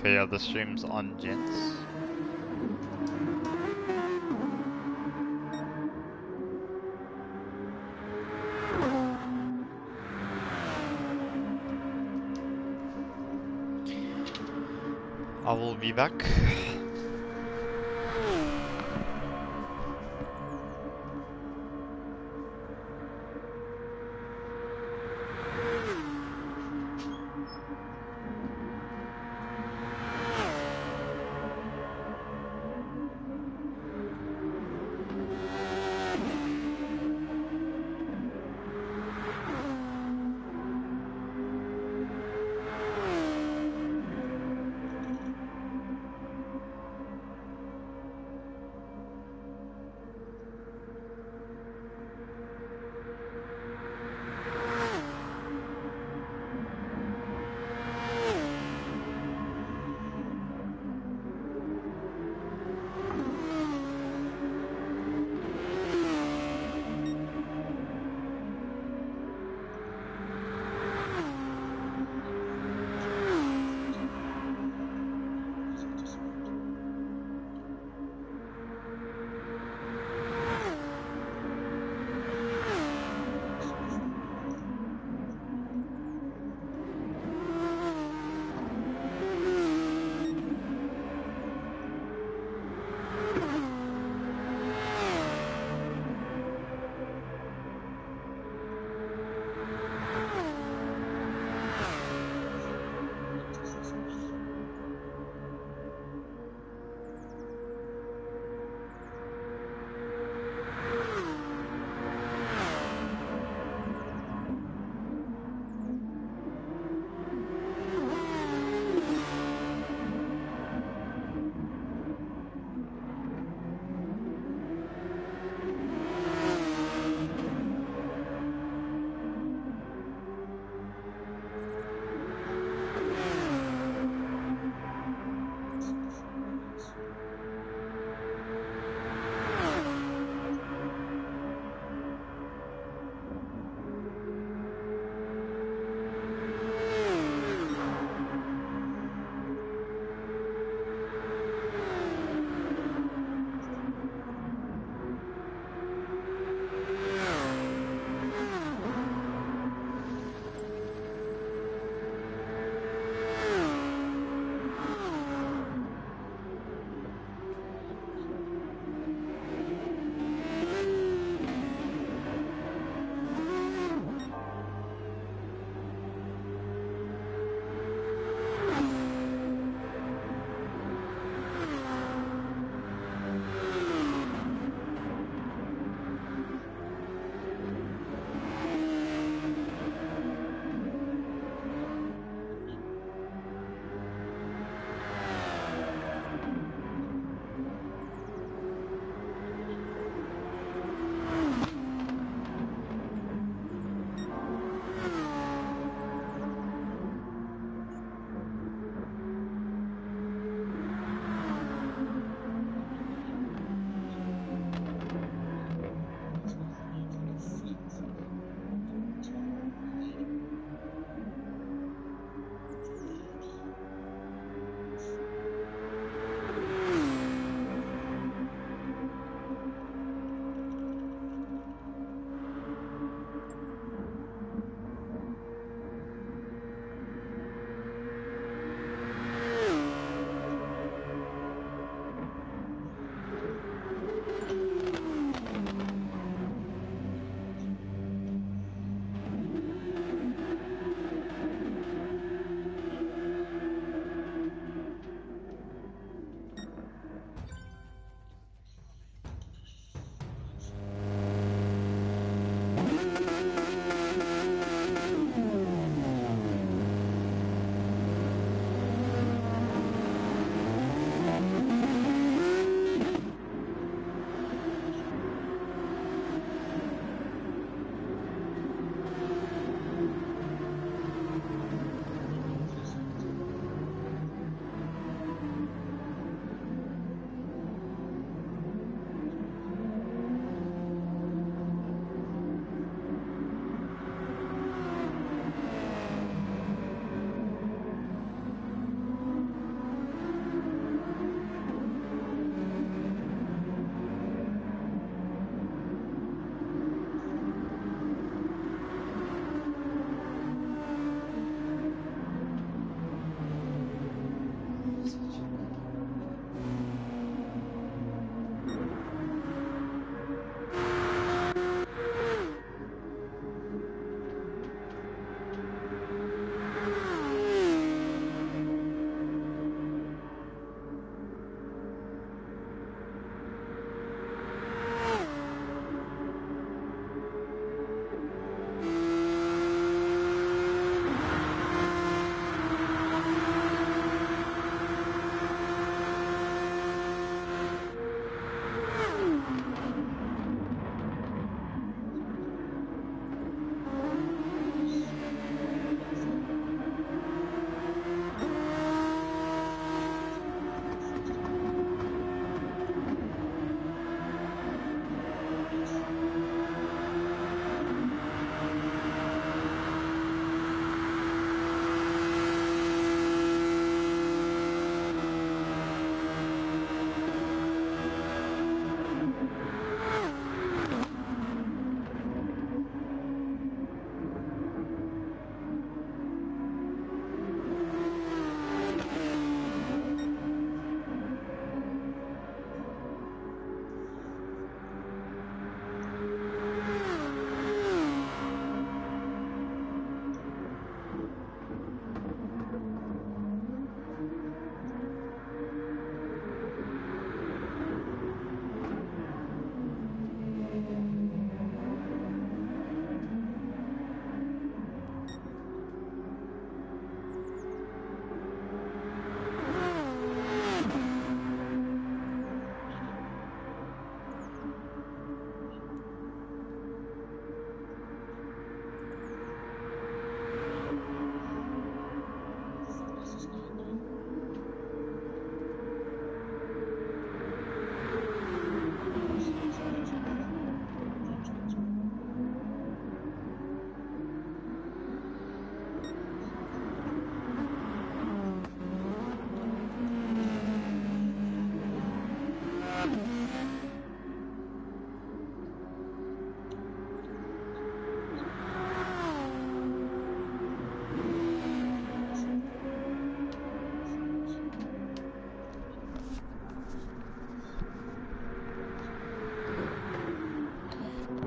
cafe other streams on gents. I will be back.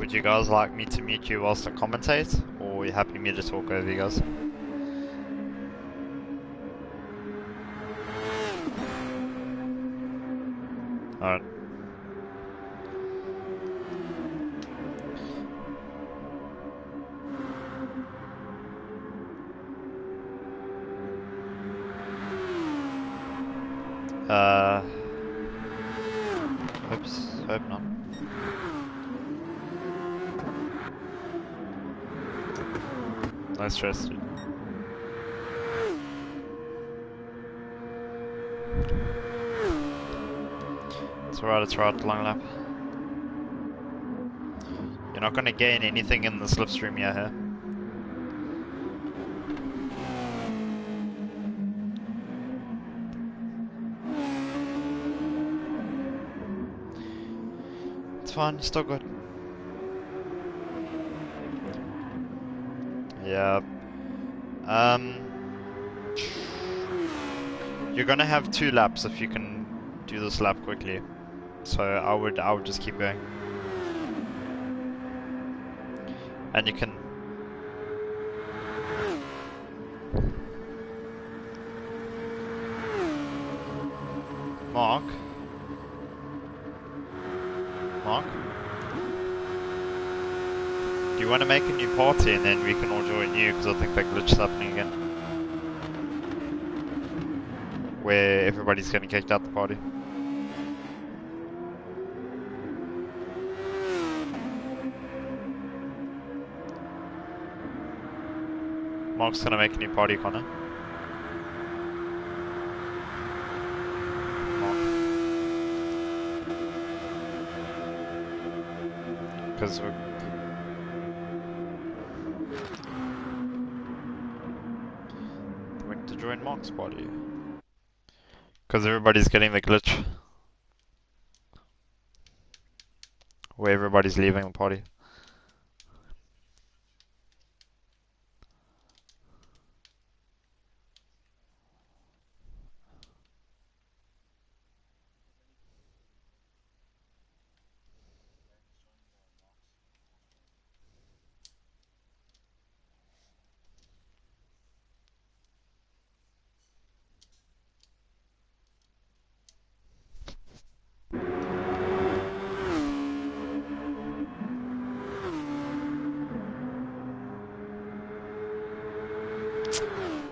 Would you guys like me to mute you whilst I commentate, or are you happy me to talk over you guys? Alright. Hope not. No stress, dude. It's alright, long lap. You're not gonna gain anything in the slipstream here. It's fine, still good. Yeah. You're gonna have 2 laps if you can do this lap quickly. So I would just keep going. And you can Mark? Do you want to make a new party and then we can all join you, because I think that glitch is happening again. Where everybody's getting kicked out the party. Mark's gonna make a new party, Connor. Because we're going to join Mark's party. Because everybody's getting the glitch. Where everybody's leaving the party.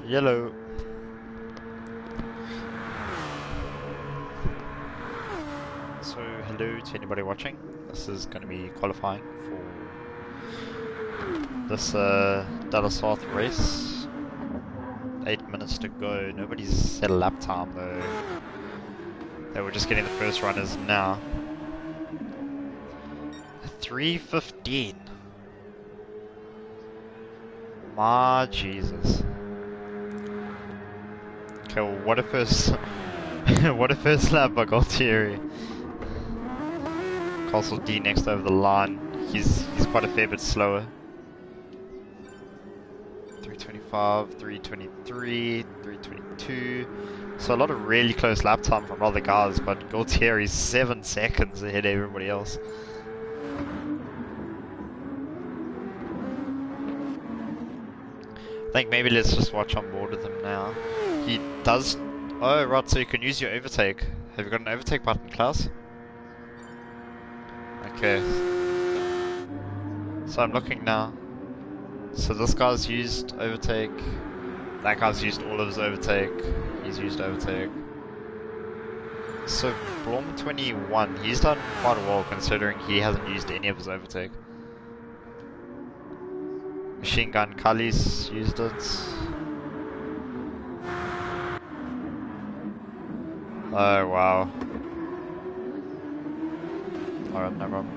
Yellow. So, hello to anybody watching. This is going to be qualifying for this Dallas South race. 8 minutes to go. Nobody's set a lap time though. They were just getting the first runners now. 3:15. My Jesus. Okay, well, what a first what a first lap by Gualtieri. Castle D next over the line. He's quite a fair bit slower. 3:25, 3:23, 3:22. So a lot of really close lap time from other guys, but Gualtieri's 7 seconds ahead of everybody else. I think maybe let's just watch on board with him now. He does... Oh, right, so you can use your overtake. Have you got an overtake button, Klaus? Okay. So I'm looking now. So this guy's used overtake. That guy's used all of his overtake. He's used overtake. So Blom 21, he's done quite well considering he hasn't used any of his overtake. Machine Gun Cully's used it. Oh wow. Alright, no problem.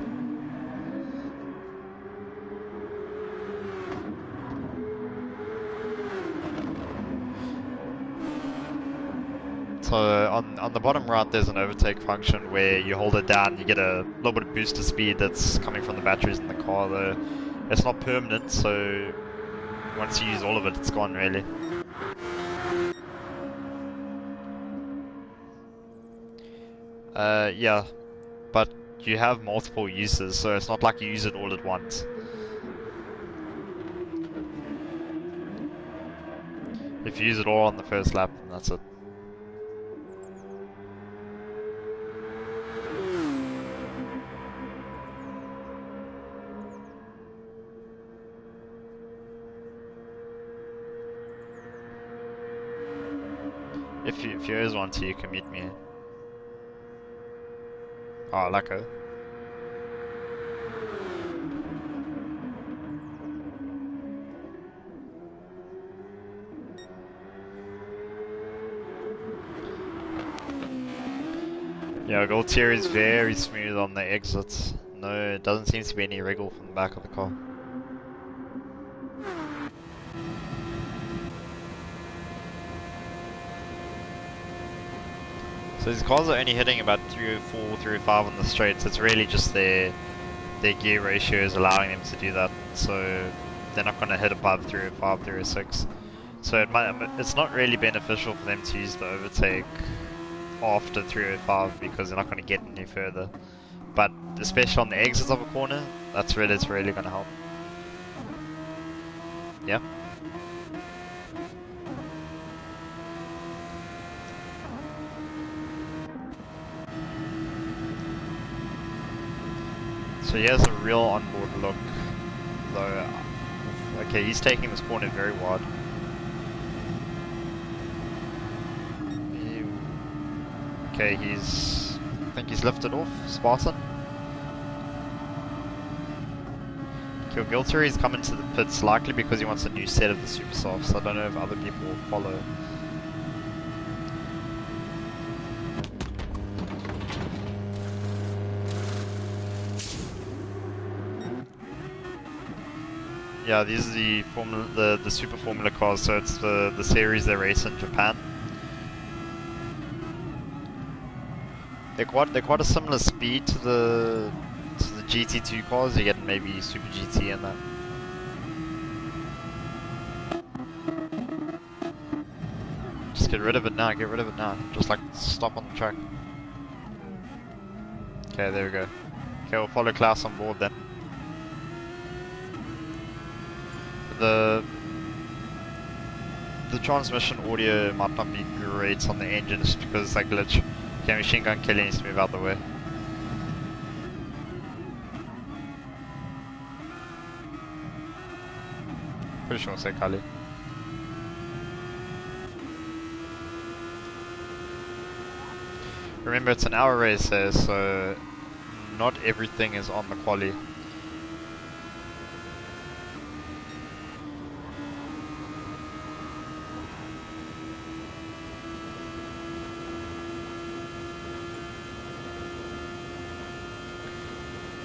So on the bottom right there's an overtake function where you hold it down, you get a little bit of booster speed that's coming from the batteries in the car though. It's not permanent, so once you use all of it, it's gone really. Yeah, but you have multiple uses, so it's not like you use it all at once. If you use it all on the first lap, then that's it. If you always want to, you can meet me. Oh, lekker. Yeah, Gaultier is very smooth on the exits. No, it doesn't seem to be any wriggle from the back of the car. So these cars are only hitting about 304, 305 on the straights. It's really just their gear ratio is allowing them to do that. So they're not going to hit above 305, 306. So it's not really beneficial for them to use the overtake after 305 because they're not going to get any further. But especially on the exits of a corner, that's where it's really going to help. Yeah. So here's a real onboard look, though. Okay, he's taking this corner very wide. Okay, I think he's lifted off, Spartan. Kilgilter, he's coming to the pits likely because he wants a new set of the Super Softs. I don't know if other people will follow. Yeah, these are the Super Formula cars, so it's the series they race in Japan. They're quite a similar speed to the GT2 cars. You get maybe Super GT in that. Just get rid of it now. Get rid of it now. Just like stop on the track. Okay, there we go. Okay, we'll follow Klaus on board then. The transmission audio might not be great on the engine just because it's like glitch. Okay, Machine Gun Kelly needs to move out of the way. Pretty sure I'll say Kali. Remember, it's an hour race here, so not everything is on the quali.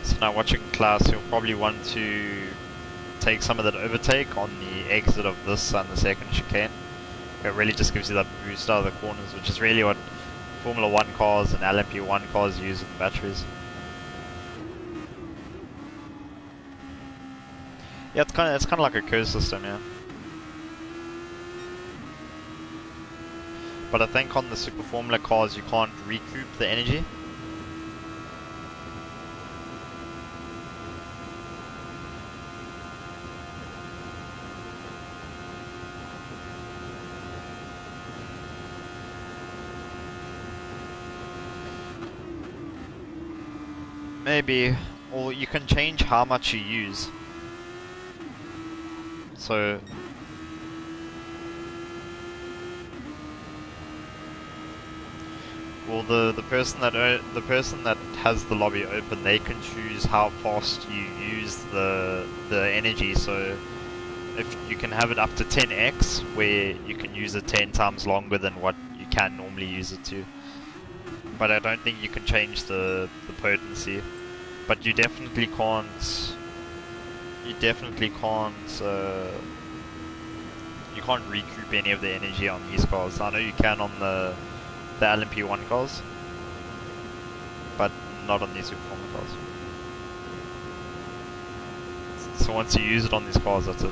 So now watching Klaus, he'll probably want to take some of that overtake on the exit of this and the second chicane. It really just gives you that boost out of the corners, which is really what Formula 1 cars and LMP1 cars use with the batteries. Yeah, it's kind of like a curve system, yeah. But I think on the Super Formula cars you can't recoup the energy. Maybe, or you can change how much you use. So well, the person that has the lobby open, they can choose how fast you use the energy. So if you can have it up to 10x, where you can use it 10 times longer than what you can normally use it to. But I don't think you can change the potency. But you definitely can't. You can't recoup any of the energy on these cars. I know you can on the LMP1 cars, but not on these Super Formula cars. So once you use it on these cars, that's it.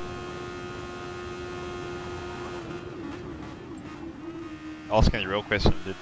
Asking the real question, dude.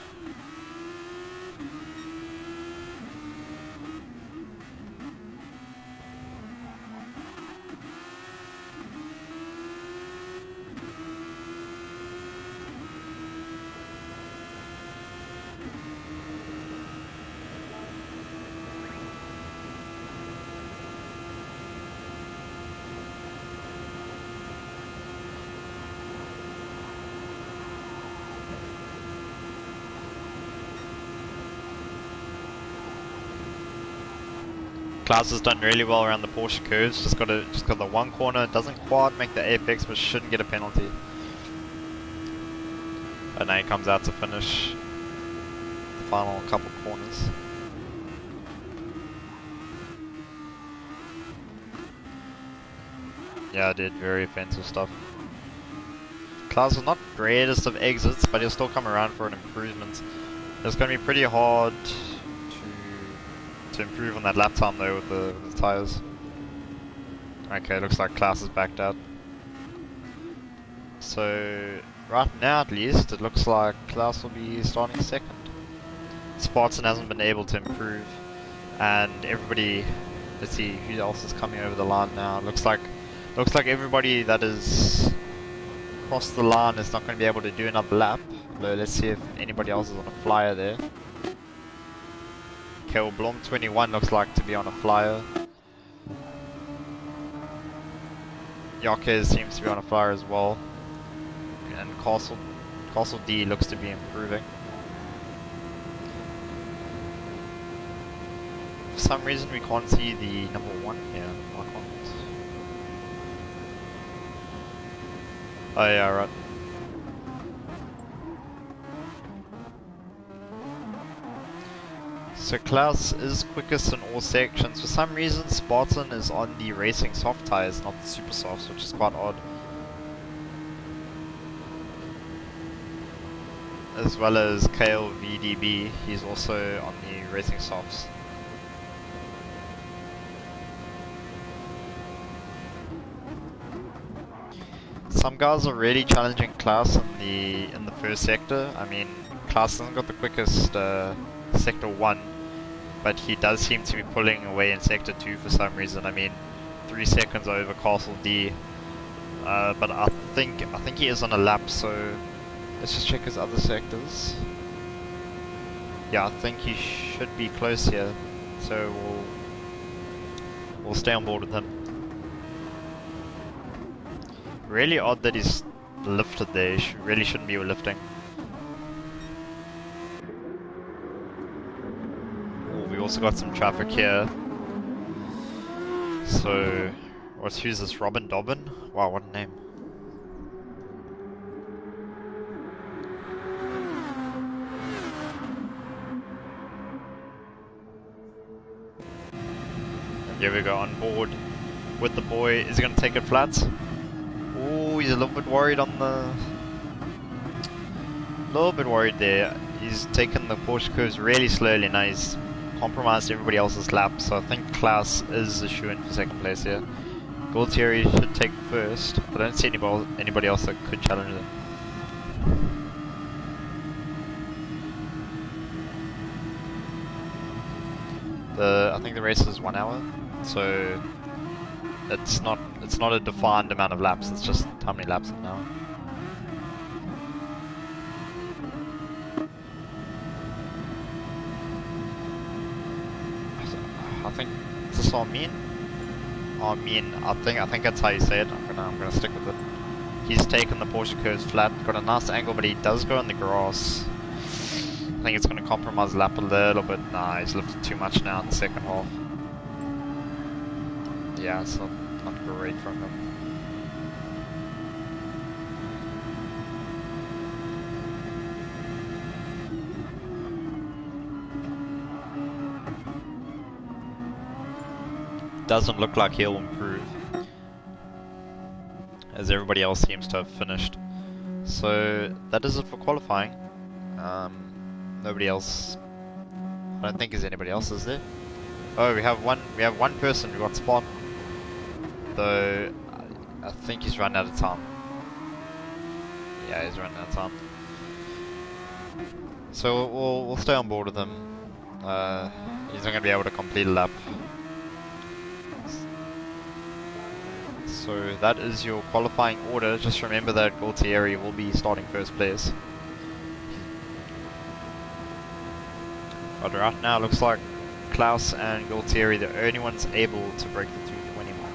Klaus has done really well around the Porsche curves. Just got the one corner. Doesn't quite make the apex, but shouldn't get a penalty. And now he comes out to finish the final couple corners. Yeah, I did very offensive stuff. Klaus is not greatest of exits, but he'll still come around for an improvement. It's going to be pretty hard to improve on that lap time though with the tyres. Okay, looks like Klaus is backed out. So right now at least, it looks like Klaus will be starting second. Spartan hasn't been able to improve, and everybody, let's see who else is coming over the line now. Looks like everybody that is across the line is not going to be able to do another lap. Let's see if anybody else is on a flyer there. Okay, well, Blom 21 looks like to be on a flyer. Jaquez seems to be on a flyer as well. And Castle D looks to be improving. For some reason we can't see the number 1 here. Why can't we? Oh yeah, right. So Klaus is quickest in all sections. For some reason Spartan is on the racing soft tyres, not the super softs, which is quite odd. As well as Kale VDB, he's also on the racing softs. Some guys are really challenging Klaus in the first sector. I mean, Klaus hasn't got the quickest sector 1, but he does seem to be pulling away in sector 2 for some reason. I mean, 3 seconds over Castle D. But I think he is on a lap, so let's just check his other sectors. Yeah, I think he should be close here, so we'll stay on board with him. Really odd that he's lifted there. He really shouldn't be lifting. Oh, we also got some traffic here. So, who's this? Robin Dobbin? Wow, what a name. And here we go, on board with the boy. Is he going to take it flat? Oh, he's a little bit worried on the... there. He's taken the Porsche curves really slowly. Now he's compromised everybody else's lap, so I think Klaus is a shoo-in for second place here. Gualtieri should take first, but I don't see anybody else that could challenge him. I think the race is 1 hour, so it's not a defined amount of laps. It's just how many laps an hour. I think is this Armin? Armin, I think that's how you say it. I'm gonna stick with it. He's taken the Porsche curves flat, got a nice angle, but he does go in the grass. I think it's gonna compromise the lap a little bit. Nah, he's lifted too much now in the second half. Yeah, it's not great from him. Doesn't look like he'll improve, as everybody else seems to have finished. So that is it for qualifying. Nobody else. I don't think there's anybody else, is there? Oh, we have one person. We got Spot. Though I think he's run out of time. Yeah, he's running out of time. So we'll stay on board with him. He's not going to be able to complete a lap. So that is your qualifying order. Just remember that Gualtieri will be starting first place. But right now it looks like Klaus and Gualtieri, the only ones able to break the 220 mark.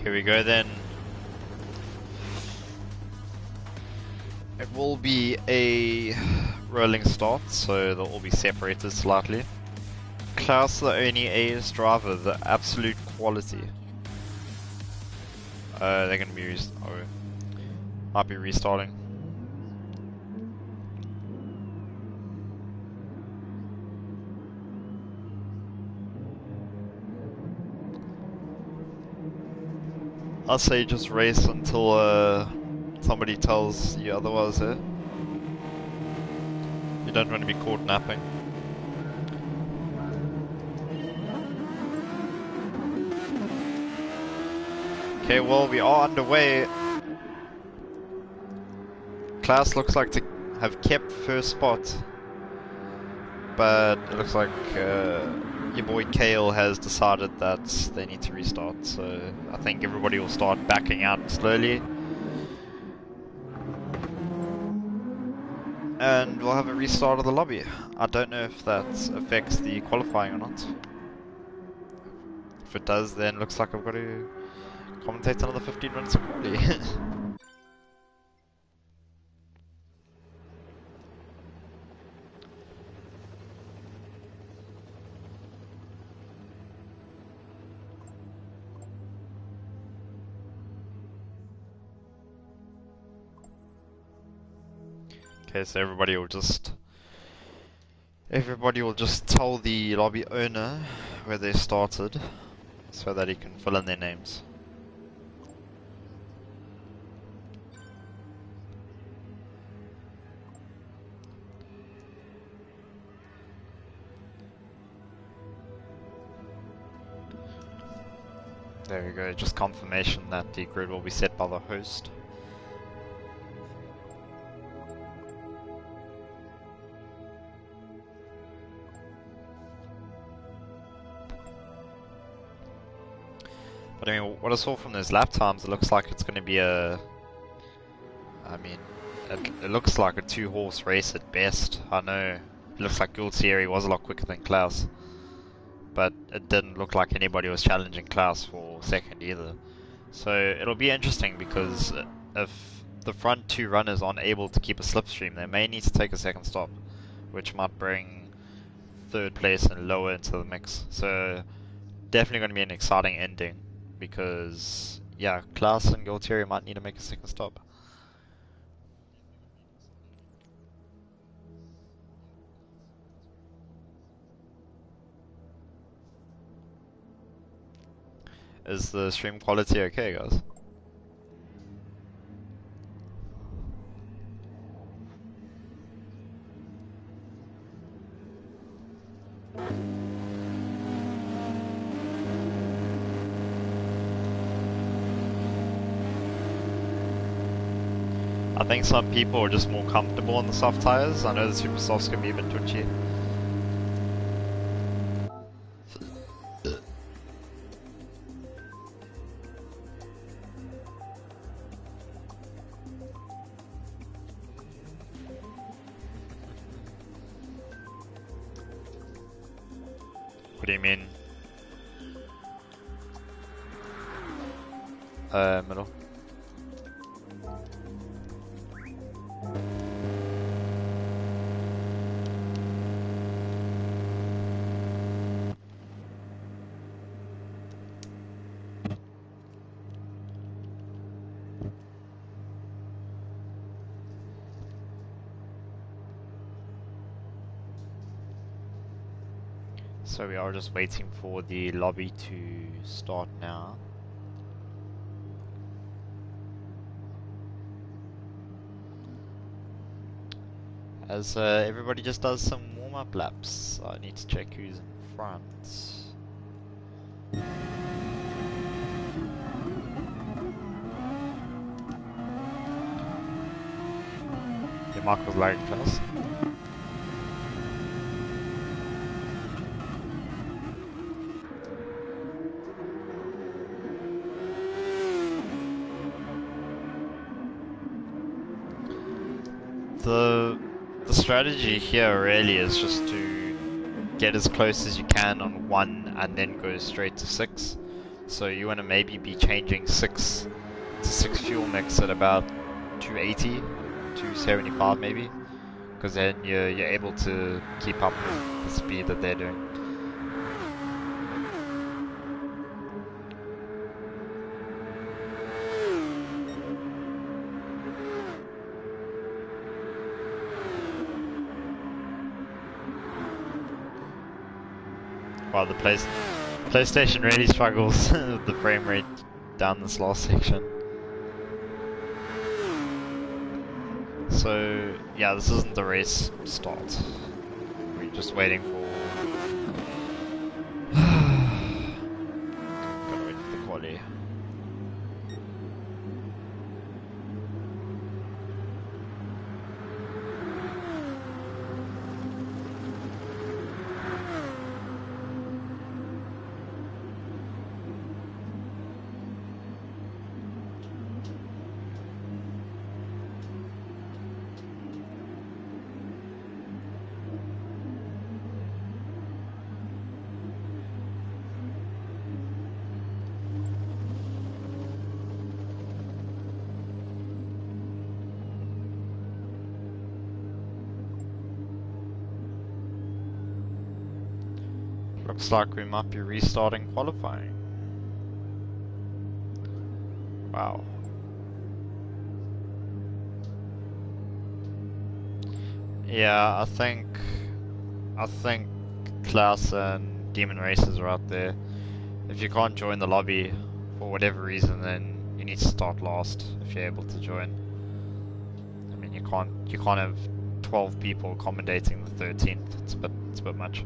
Here we go then. It will be a rolling start, so they'll all be separated slightly. Klaus, the only AS driver, the absolute quality. They're gonna be might be restarting. I'd say just race until somebody tells you otherwise here. You don't want to be caught napping. Okay, well, we are underway. Klaus looks like to have kept first spot, but it looks like your boy Kale has decided that they need to restart, so I think everybody will start backing out slowly. And we'll have a restart of the lobby. I don't know if that affects the qualifying or not. If it does, then it looks like I've got to commentate another 15 minutes of quality. Okay, so everybody will just tell the lobby owner where they started, so that he can fill in their names. There we go, just confirmation that the grid will be set by the host. But I mean, what I saw from those lap times, it looks like it's going to be a... I mean, it looks like a two-horse race at best. I know it looks like Gualtieri was a lot quicker than Klaus, but it didn't look like anybody was challenging Klaus for second either. So it'll be interesting, because if the front two runners aren't able to keep a slipstream, they may need to take a second stop, which might bring third place and lower into the mix. So definitely going to be an exciting ending, because yeah, Klaus and Gualtieri might need to make a second stop. Is the stream quality okay, guys? I think some people are just more comfortable on the soft tires. I know the super softs can be a bit twitchy. What do you mean? Middle. So we are just waiting for the lobby to start now. As everybody just does some warm-up laps, I need to check who's in front. Yeah, Mark was lagging fast. The strategy here really is just to get as close as you can on 1 and then go straight to 6, So you want to maybe be changing 6 to 6 fuel mix at about 280, 275 maybe, because then you're able to keep up with the speed that they're doing. Wow, the PlayStation really struggles with the frame rate down this last section. So yeah, this isn't the race start. We're just waiting for. Gotta wait for the quali. Looks like we might be restarting qualifying. Wow. Yeah, I think Klaus and Demon Races are out there. If you can't join the lobby for whatever reason, then you need to start last if you're able to join. I mean, you can't have 12 people accommodating the 13th. It's a bit much.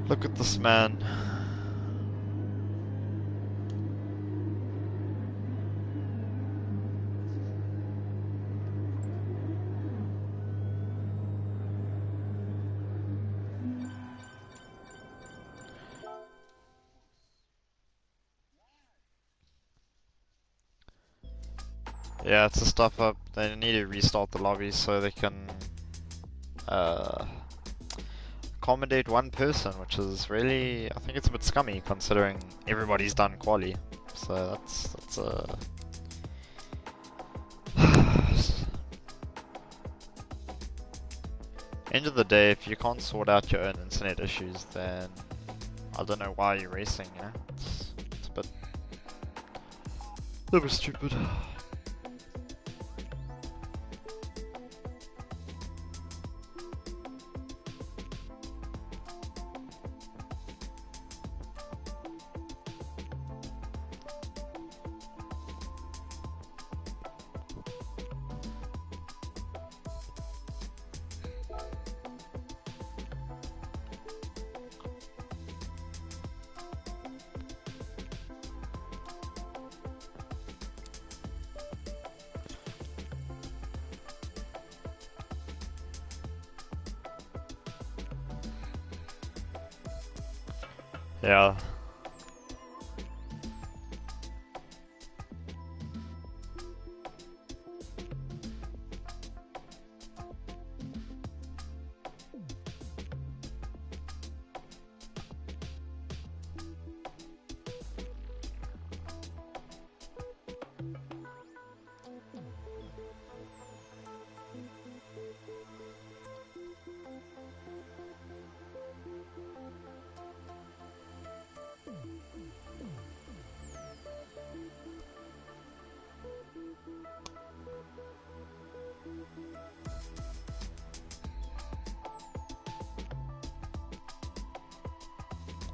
Look at this man. Yeah, it's a stuff up. They need to restart the lobby so they can accommodate one person, which is really, I think it's a bit scummy considering everybody's done quali. So that's end of the day, if you can't sort out your own internet issues, then I don't know why you're racing, you know? It's a bit stupid. Yeah.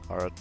Alright.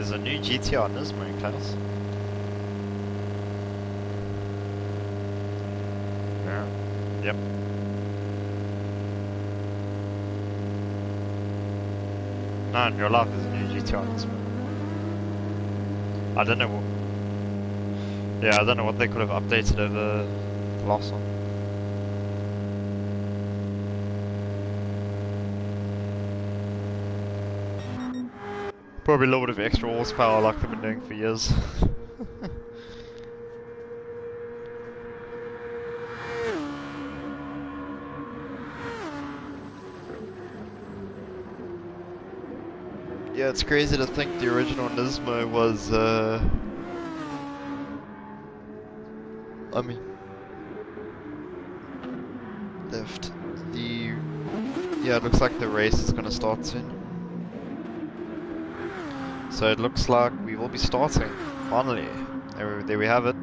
There's a new GTR Nismo in class. Yeah. Yep. No, in real life there's a new GTR Nismo. I don't know what... Yeah, I don't know what they could have updated over the last one. Probably a little bit of extra horsepower like they've been doing for years. Yeah, it's crazy to think the original Nismo was, left. Yeah, it looks like the race is gonna start soon. So it looks like we will be starting, finally. There we have it.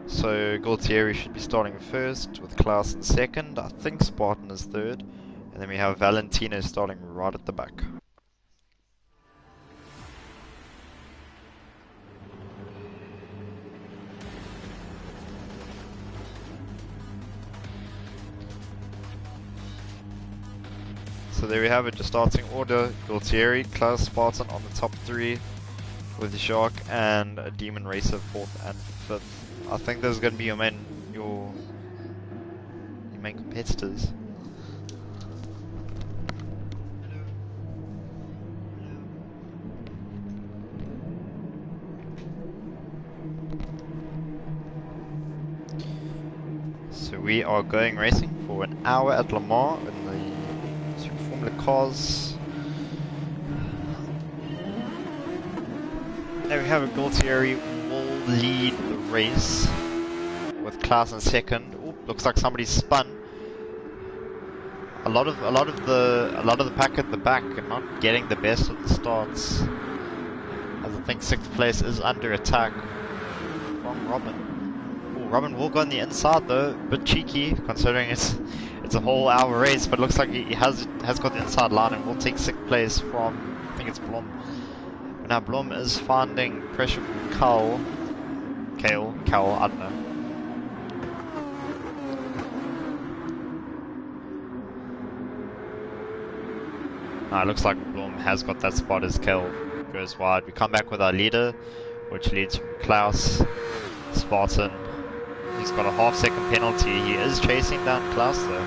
So Gualtieri should be starting first, with Klaus in second. I think Spartan is third. And then we have Valentino starting right at the back. So there we have it, the starting order. Gualtieri, Klaus, Spartan on the top three, with Jacques and a Demon Racer fourth and fifth. I think those are going to be your main competitors. So we are going racing for an hour at Le Mans in the Super Formula cars. There we have it. Gualtieri will lead the race with Klaus in second. Ooh, looks like somebody spun. A lot of the pack at the back are not getting the best of the starts, as I think sixth place is under attack from Robin. Ooh, Robin will go on the inside though, a bit cheeky considering it's a whole hour race, but looks like he has got the inside line and will take sixth place from, I think it's Blom. Now Blom is finding pressure from Kale, I don't know. It looks like Blom has got that spot as Kale goes wide. We come back with our leader, which leads from Klaus, Spartan. He's got a half-second penalty. He is chasing down Klaus though.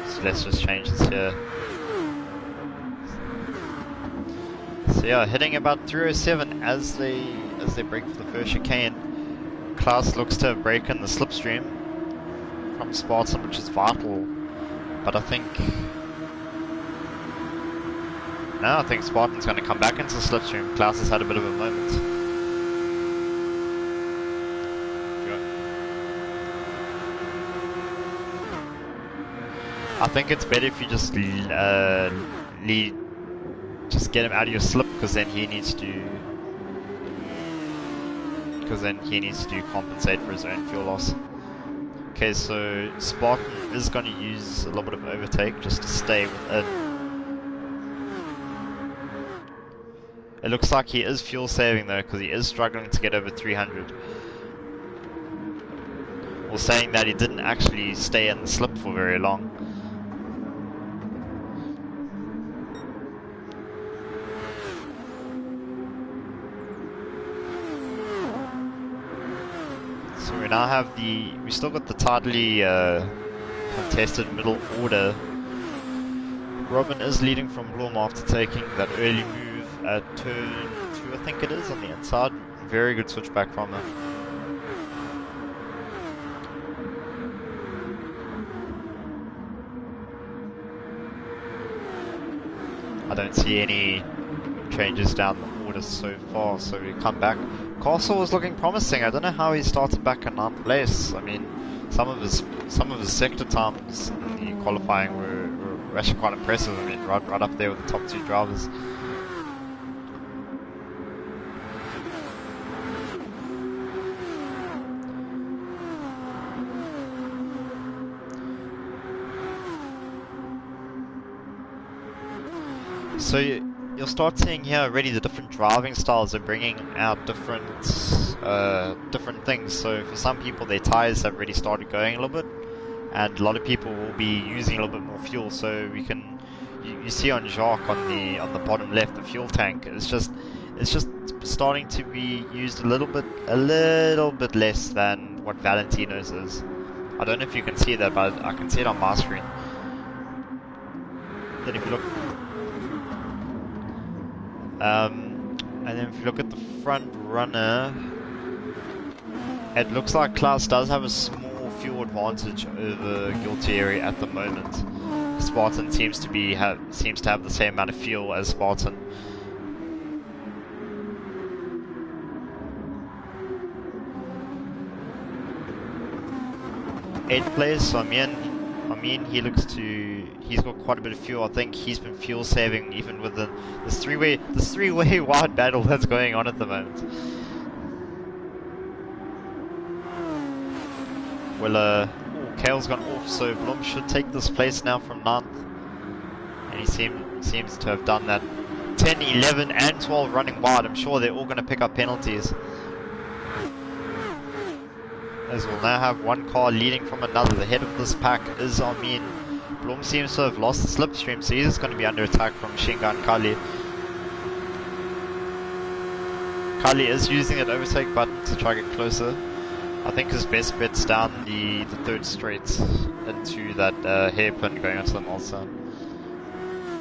So let's just change this here. So yeah, hitting about 307 as they break for the first chicane. Klaus looks to have broken the slipstream from Spartan, which is vital. But I think Spartan's going to come back into the slipstream. Klaus has had a bit of a moment. I think it's better if you just just get him out of your slip, because then he needs to compensate for his own fuel loss. Okay, so Spartan is going to use a little bit of overtake just to stay within. It looks like he is fuel saving though, because he is struggling to get over 300. Well, saying that, he didn't actually stay in the slip for very long. So we now have we still got the tightly contested middle order. Robin is leading from Blom after taking that early move at turn 2, I think it is, on the inside. Very good switchback from him. I don't see any changes down the order so far, so we come back. Castle was looking promising. I don't know how he started back in 9th place. I mean, some of his sector times in the qualifying were actually quite impressive. I mean, right up there with the top 2 drivers. So you'll start seeing here already the different driving styles are bringing out different things. So for some people, their tires have already started going a little bit, and a lot of people will be using a little bit more fuel. So we can you see on Jacques on the bottom left, the fuel tank is just starting to be used a little bit less than what Valentino's is. I don't know if you can see that, but I can see it on my screen. Then if you look, and then if you look at the front runner, it looks like Klaus does have a small fuel advantage over Gualtieri at the moment. Spartan seems to have the same amount of fuel as Spartan. Eighth place, so I mean, he's got quite a bit of fuel. I think he's been fuel saving even with this three-way wide battle that's going on at the moment. Well, Kale's gone off, so Blum should take this place now from 9th. And he seems to have done that. 10, 11, and 12 running wide. I'm sure they're all going to pick up penalties. As we'll now have one car leading from another. The head of this pack is Armin. Blum seems to have lost the slipstream, so he's going to be under attack from Shinga and Kali. Kali is using that overtake button to try to get closer. I think his best bet's down the third straight into that hairpin going onto the Mulsanne.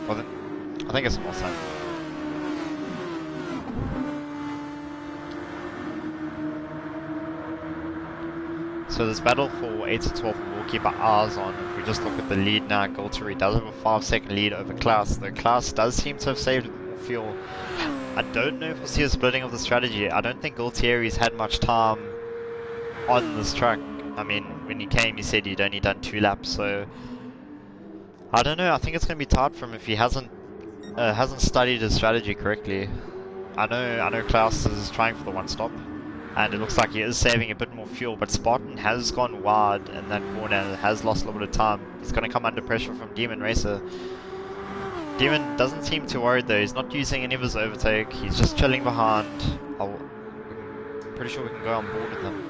I think it's a Mulsanne. So this battle for 8 to 12 we'll keep our eyes on. If we just look at the lead now, Gualtieri does have a 5-second lead over Klaus, though Klaus does seem to have saved more fuel. I don't know if we'll see a splitting of the strategy. I don't think Gualtieri's had much time on this track. I mean, when he came he said he'd only done 2 laps, so I don't know. I think it's going to be tight for him if he hasn't studied his strategy correctly. I know Klaus is trying for the one stop, and it looks like he is saving a bit more fuel, but Spartan has gone wide in that corner and has lost a little bit of time. He's going to come under pressure from Demon Racer. Demon doesn't seem too worried though. He's not using any of his overtake. He's just chilling behind. I'm pretty sure we can go on board with him.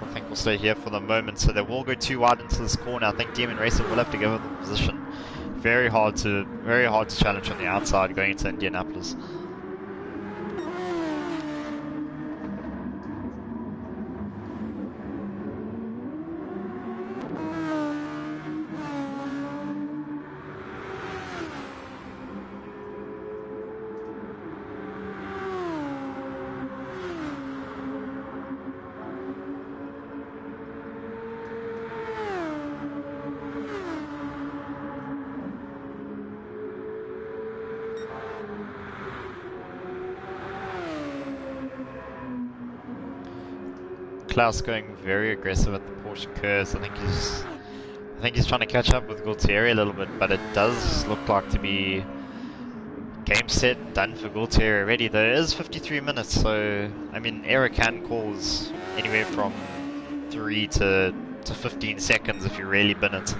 I think we'll stay here for the moment, so they will go too wide into this corner. I think Demon Racer will have to give up the position. Very hard to challenge on the outside going into Indianapolis. Klaus going very aggressive at the Porsche curves. I think he's trying to catch up with Gualtieri a little bit, but it does look like to be game set done for Gualtieri already. Though it is 53 minutes, so I mean error can cause anywhere from 3 to 15 seconds if you really bin it.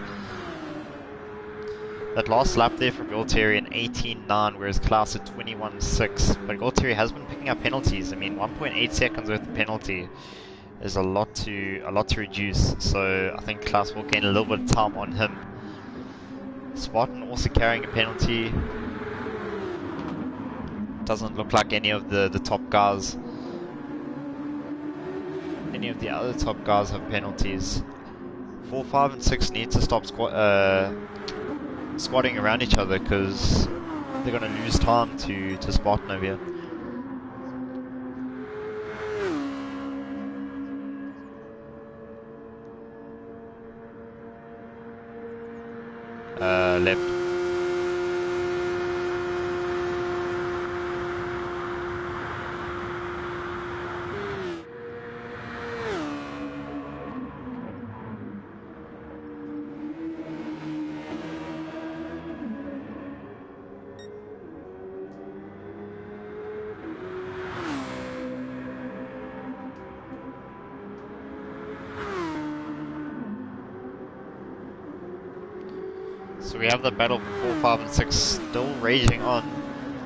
That last lap there from Gualtieri in 18.9, whereas Klaus at 21.6. But Gualtieri has been picking up penalties. I mean 1.8 seconds worth of penalty is a lot to reduce, so I think Klaus will gain a little bit of time on him. Spartan also carrying a penalty. Doesn't look like any of the top guys, any of the other top guys have penalties. 4, 5 and 6 need to stop squatting around each other because they're going to lose time to Spartan over here. Left. So we have the battle for 4, 5 and 6 still raging on.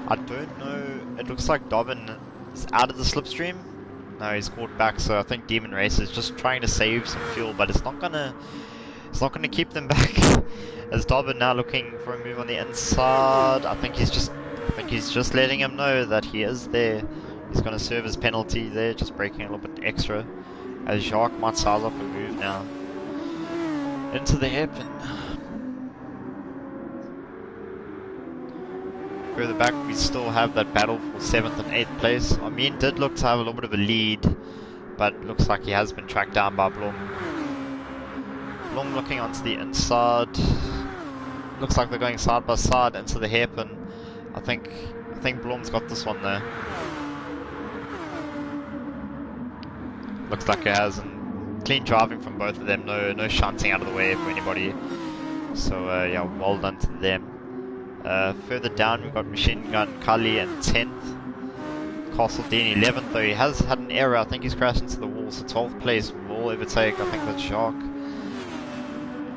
I don't know, it looks like Dobbin is out of the slipstream. No, he's caught back, so I think Demon Race is just trying to save some fuel, but it's not gonna keep them back. As Dobbin now looking for a move on the inside. I think he's just letting him know that he is there. He's gonna serve his penalty there, just breaking a little bit extra. As Jacques might size up a move now. Into the hairpin. Further back, we still have that battle for 7th and 8th place. Armin did look to have a little bit of a lead, but looks like he has been tracked down by Blom. Blom looking onto the inside. Looks like they're going side by side into the hairpin. I think Blom's got this one there. Looks like he has, and clean driving from both of them. No shunting out of the way for anybody. So yeah, well done to them. Further down, we've got Machine Gun Kali in 10th. Castle Dean 11th, though he has had an error. I think he's crashed into the wall. So 12th place will overtake. I think that's Jacques.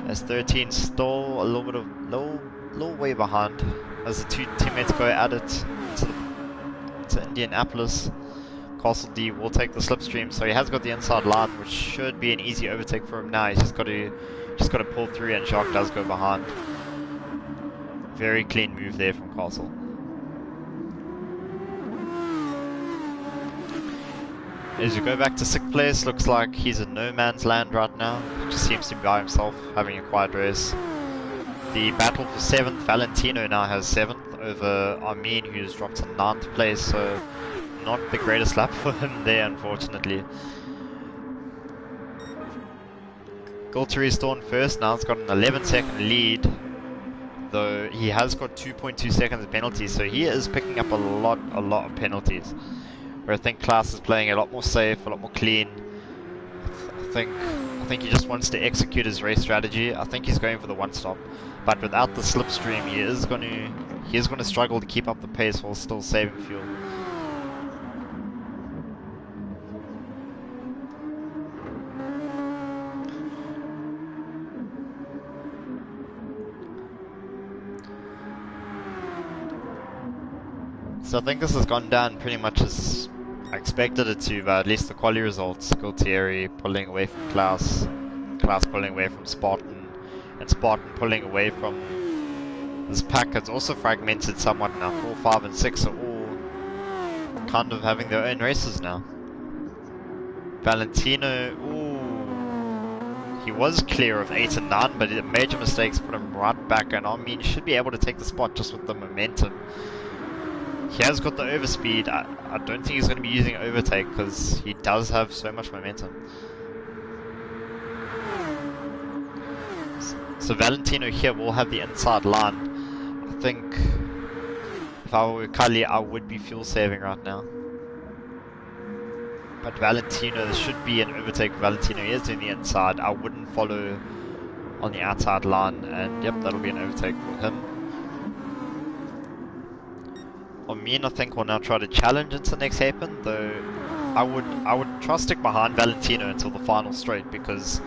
As 13 still a little bit of little way behind. As the two teammates go at it to Indianapolis. Castle D will take the slipstream, so he has got the inside line, which should be an easy overtake for him now. He's just got to pull through, and Jacques does go behind. Very clean move there from Castle. As you go back to 6th place, looks like he's in no man's land right now. He just seems to be by himself, having a quiet race. The battle for 7th, Valentino now has 7th over Armin, who's dropped to 9th place, so not the greatest lap for him there, unfortunately. Gualtieri's still in first now. It's got an 11-second lead, though he has got 2.2 seconds of penalties, so he is picking up a lot of penalties. Where I think Klaas is playing a lot more safe, a lot more clean. I think he just wants to execute his race strategy. I think he's going for the one stop, but without the slipstream, he is going to struggle to keep up the pace while still saving fuel. So I think this has gone down pretty much as I expected it to, but at least the quali results. Gualtieri pulling away from Klaas, Klaas pulling away from Spartan, and Spartan pulling away from this pack. It's also fragmented somewhat now. 4, 5 and 6 are all kind of having their own races now. Valentino, ooh, he was clear of 8 and 9, but major mistakes put him right back, and I mean, he should be able to take the spot just with the momentum. He has got the overspeed. I don't think he's going to be using overtake because he does have so much momentum. So Valentino here will have the inside line. I think if I were Kali, I would be fuel saving right now. But Valentino, there should be an overtake. Valentino is doing the inside. I wouldn't follow on the outside line, and yep, that'll be an overtake for him. Armin, I think, will now try to challenge into the next hairpin, though I would try to stick behind Valentino until the final straight, because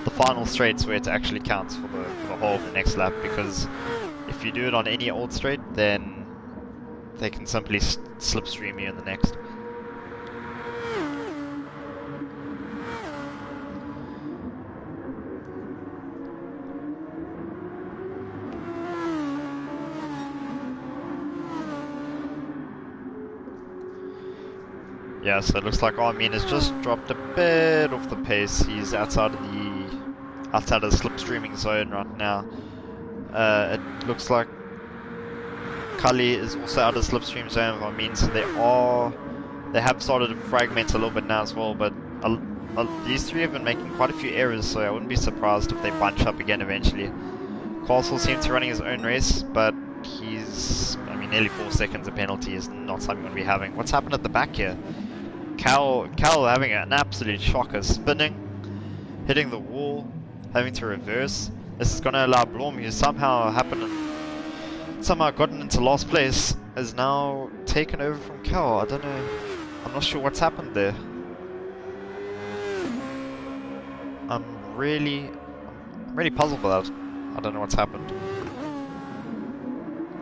the final straight's where it actually counts for the whole of the next lap, because if you do it on any old straight, then they can simply slipstream you in the next. Yeah, so it looks like Armin has just dropped a bit off the pace. He's outside of the slipstreaming zone right now. It looks like Kali is also out of the slipstream zone of Armin, so they have started to fragment a little bit now as well. But these three have been making quite a few errors, so I wouldn't be surprised if they bunch up again eventually. Castle seems to be running his own race, but nearly 4 seconds of penalty is not something we're going to be having. What's happened at the back here? Cal having an absolute shocker, spinning, hitting the wall, having to reverse. This is going to allow Blom, who somehow gotten into last place, is now taken over from Cal. I don't know. I'm not sure what's happened there. I'm really puzzled by that. I don't know what's happened.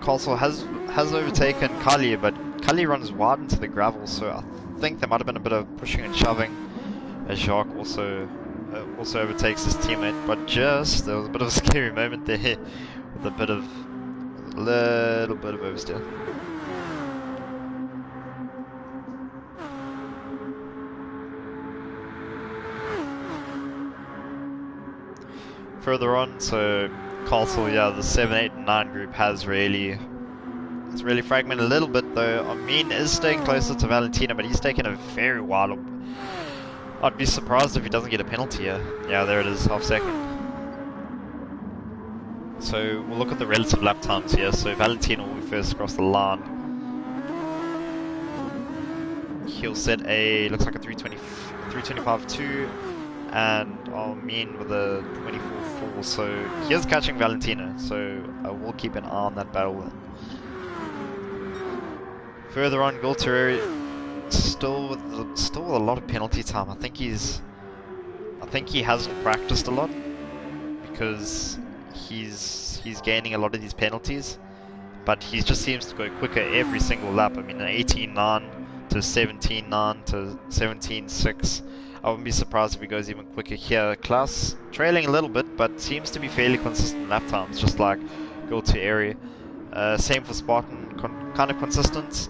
Castle has overtaken Kali, but Kali runs wide into the gravel, so I think there might have been a bit of pushing and shoving. As Jacques also overtakes his teammate, but just there was a bit of a scary moment there with a little bit of oversteer. Further on, so Castle, yeah, the 7, 8, and 9 group has really fragmented a little bit though. Amin is staying closer to Valentina, but he's taken a very while. I'd be surprised if he doesn't get a penalty here. Yeah, there it is, half second. So we'll look at the relative lap times here. So Valentina will be first across the line. He'll set a, looks like a 325.2, and Amin with a 24.4. So he is catching Valentina, so I will keep an eye on that battle then. Further on, Gualtieri still with a lot of penalty time. I think he hasn't practiced a lot because he's gaining a lot of these penalties, but he just seems to go quicker every single lap. I mean, an 18.9 to 17.9 to 17.6. I wouldn't be surprised if he goes even quicker here. Klaus trailing a little bit, but seems to be fairly consistent lap times, just like Gualtieri. Same for Spartan, kind of consistent.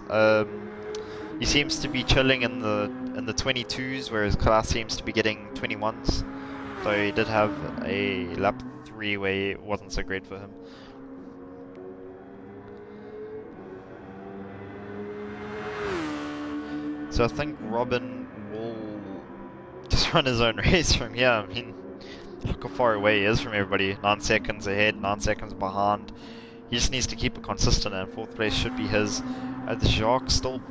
He seems to be chilling in the 22s, whereas Klaus seems to be getting 21s. Though he did have a lap 3 where it wasn't so great for him. So I think Robin will just run his own race from here. I mean, look how far away he is from everybody. 9 seconds ahead, 9 seconds behind. He just needs to keep it consistent, and 4th place should be his. The Jacques still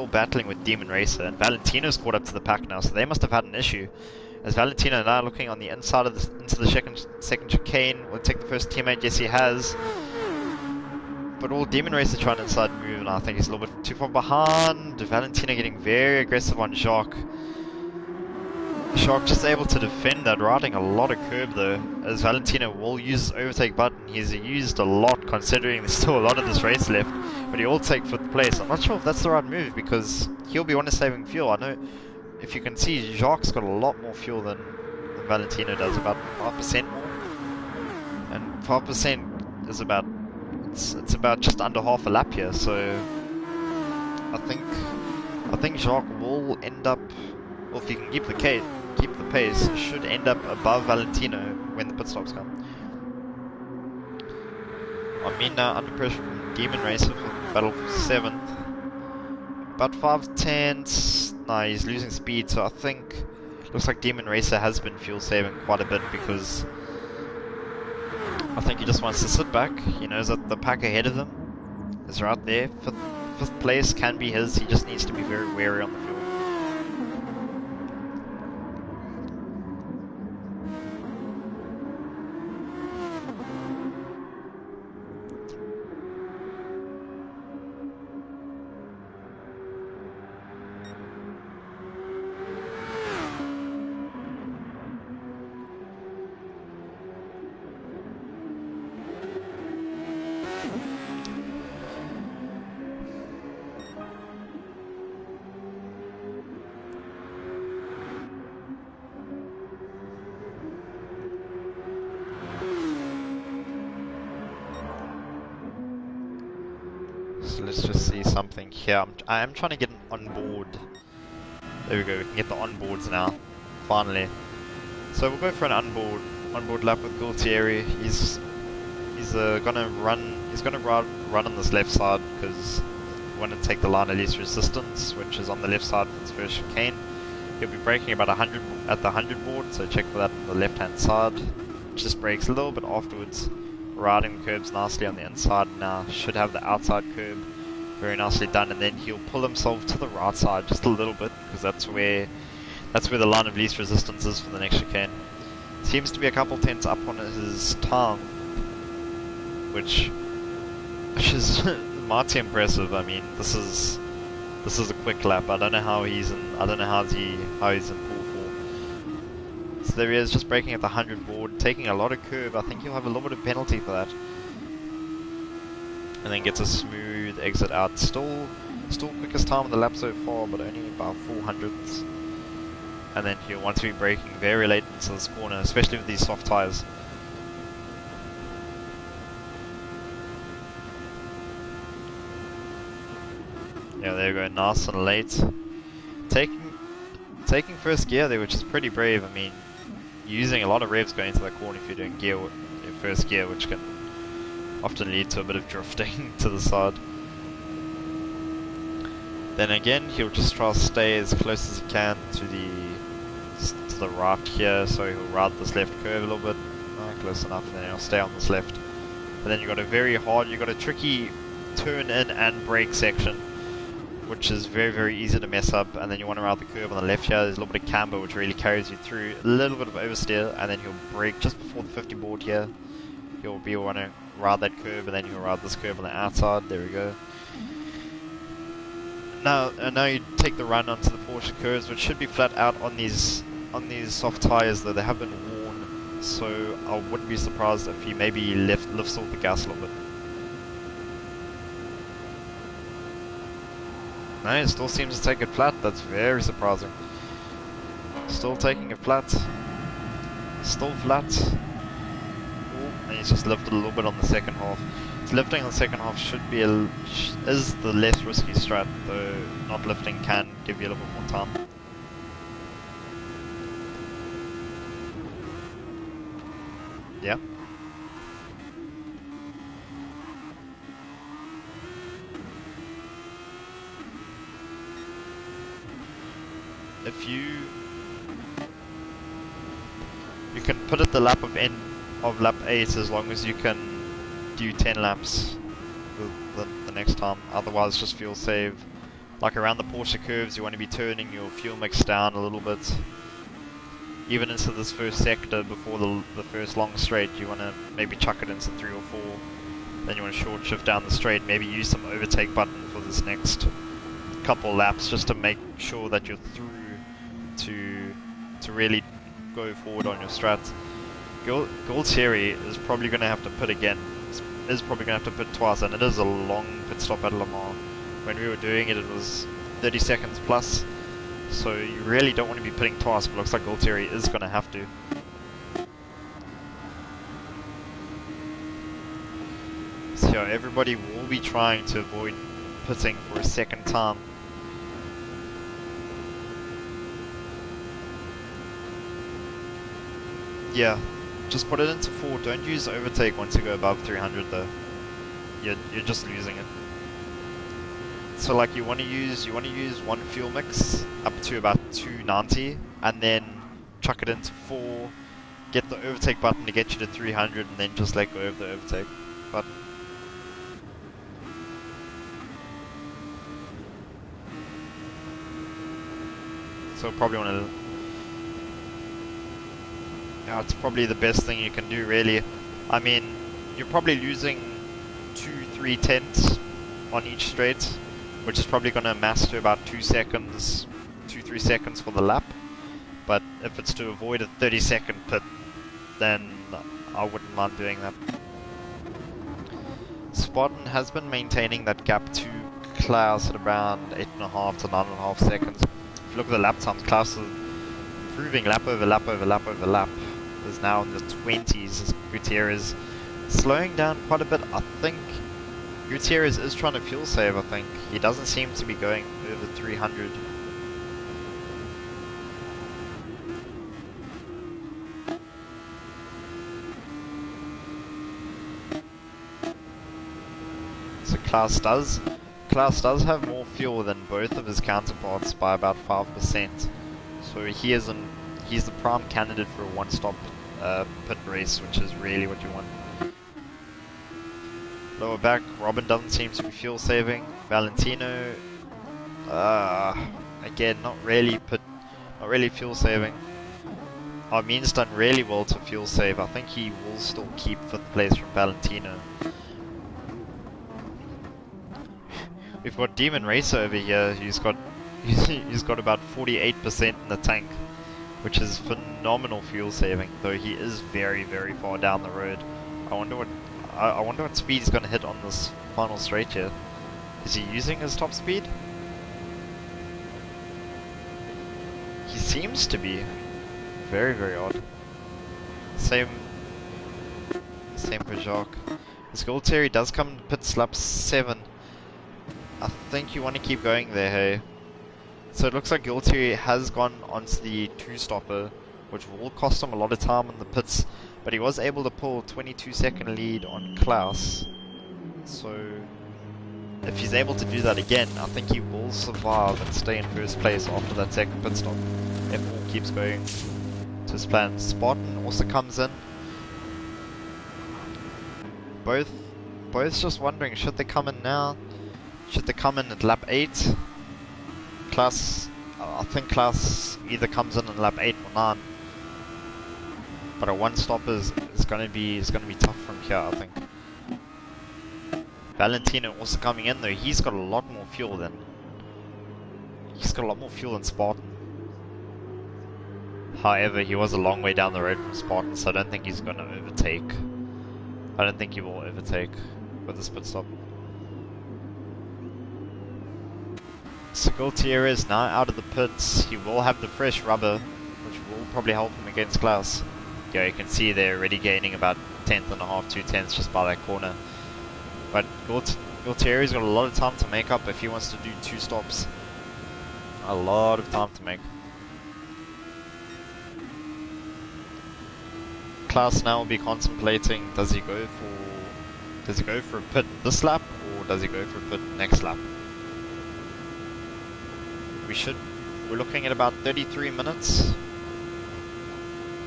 battling with Demon Racer, and Valentino's caught up to the pack now, so they must have had an issue. As Valentino now looking on the inside of into the second chicane, will take the first teammate. Yes, he has. But all Demon Racer trying to inside move, and I think he's a little bit too far behind. Valentino getting very aggressive on Jacques. Jacques just able to defend that, riding a lot of curb though, as Valentino will use his overtake button. He's used a lot considering there's still a lot of this race left, but he'll take 5th place. I'm not sure if that's the right move because he'll be one saving fuel. I know, if you can see, Jacques got a lot more fuel than Valentino does, about 5% more, and 5% is about, it's about just under half a lap here. So I think Jacques will end up, well, if he can keep the pace, should end up above Valentino when the pit stops come. Amin now under pressure from Demon Racer for battle for 7th. About 5 tenths. Nah, he's losing speed, so I think looks like Demon Racer has been fuel saving quite a bit because I think he just wants to sit back. He knows that the pack ahead of him is right there. 5th place can be his. He just needs to be very wary on the fuel. So let's just see something here. I am trying to get an onboard. There we go, we can get the onboards now, finally. So we'll go for an onboard lap with Gualtieri. He's gonna run on this left side because we want to take the line of least resistance, which is on the left side for this first chicane. He'll be braking about 100 at the 100 board, so check for that on the left hand side. Just brakes a little bit afterwards. Riding the curbs nicely on the inside now, should have the outside curb very nicely done, and then he'll pull himself to the right side just a little bit because that's where the line of least resistance is for the next chicane. Seems to be a couple tenths up on his time, which is mighty impressive. I mean, this is a quick lap. I don't know how he's in pole 4. So there he is, just braking at the 100 board, taking a lot of curb. I think he'll have a little bit of penalty for that. and then gets a smooth exit out. Still quickest time on the lap so far, but only about 400ths. And then he'll want to be braking very late into this corner, especially with these soft tyres. Yeah, there you go, nice and late. Taking first gear there, which is pretty brave. I mean, using a lot of revs going into that corner if you're doing first gear, which can often lead to a bit of drifting to the side. Then again, he'll just try to stay as close as he can to the right here, so he'll ride this left curve a little bit. Close enough, and then he'll stay on this left. But then you've got a tricky turn in and brake section, which is very, very easy to mess up. And then you want to ride the curve on the left here. There's a little bit of camber, which really carries you through. A little bit of oversteer, and then he'll brake just before the 50 board here. He'll want to ride that curve, and then he'll ride this curve on the outside. There we go. Now you take the run onto the Porsche curves, which should be flat out on these soft tyres, though they have been worn. So I wouldn't be surprised if he maybe lifts off the gas a little bit. No, it still seems to take it flat. That's very surprising. Still taking it flat. Still flat. Oh, and he's just lifted a little bit on the second half. Lifting on the second half is the less risky strat, though not lifting can give you a little bit more time. Yeah. If you can put it the lap of lap 8 as long as you can do 10 laps the next time. Otherwise, just fuel save. Like around the Porsche curves, you want to be turning your fuel mix down a little bit. Even into this first sector before the first long straight, you want to maybe chuck it into 3 or 4. Then you want to short shift down the straight, maybe use some overtake button for this next couple laps just to make sure that you're through to really go forward on your strat. Gualtieri is probably going to have to pit again. Is probably going to have to pit twice, and it is a long pit stop at Le Mans. When we were doing it, it was 30 seconds plus, so you really don't want to be pitting twice, but looks like Gualtieri is going to have to. So yeah, everybody will be trying to avoid pitting for a second time. Yeah, just put it into 4. Don't use overtake once you go above 300 though. You're just losing it. So like you want to use one fuel mix up to about 290, and then chuck it into 4. Get the overtake button to get you to 300, and then just let go of the overtake button. So probably want to. Yeah, it's probably the best thing you can do, really. I mean, you're probably losing 2-3 tenths on each straight, which is probably going to amass to about 2-3 seconds for the lap. But if it's to avoid a 30-second pit, then I wouldn't mind doing that. Spartan has been maintaining that gap to Klaus at around 8.5 to 9.5 seconds. If you look at the lap times, Klaus is improving lap over lap over lap over lap. Is now in the 20s as Gutierrez slowing down quite a bit. I think Gutierrez is trying to fuel save. I think he doesn't seem to be going over 300. So Klaus does have more fuel than both of his counterparts by about 5%. So he's the prime candidate for a one-stop pit race, which is really what you want. Lower back, Robin doesn't seem to be fuel saving. Valentino, again, not really fuel saving. Armin's done really well to fuel save. I think he will still keep 5th place from Valentino. We've got Demon Racer over here. He's got about 48% in the tank, which is phenomenal fuel saving, though he is very, very far down the road. I wonder I wonder what speed he's going to hit on this final straight here. Is he using his top speed? He seems to be. Very, very odd. Same for Jacques. This Gualtieri does come to pit lap 7. I think you want to keep going there, hey. So it looks like Gualtieri has gone onto the 2-stopper, which will cost him a lot of time in the pits, but he was able to pull a 22-second lead on Klaus. So if he's able to do that again, I think he will survive and stay in first place after that second pit stop, if all keeps going to his plan. Spartan also comes in. Both just wondering, should they come in now? Should they come in at lap 8? Klaus, I think Klaus either comes in lap 8 or 9. But a 1-stop is gonna be tough from here, I think. Valentino also coming in though. He's got a lot more fuel than Spartan. However, he was a long way down the road from Spartan, so I don't think he's gonna overtake. I don't think he will overtake with this pit stop. So Gualtieri is now out of the pits. He will have the fresh rubber, which will probably help him against Klaus. Yeah, you can see they're already gaining about 1/10 and a half, 2/10 just by that corner. But Gualtieri's got a lot of time to make up if he wants to do 2 stops. A lot of time to make. Klaus now will be contemplating, does he go for a pit this lap or does he go for a pit next lap? We're looking at about 33 minutes.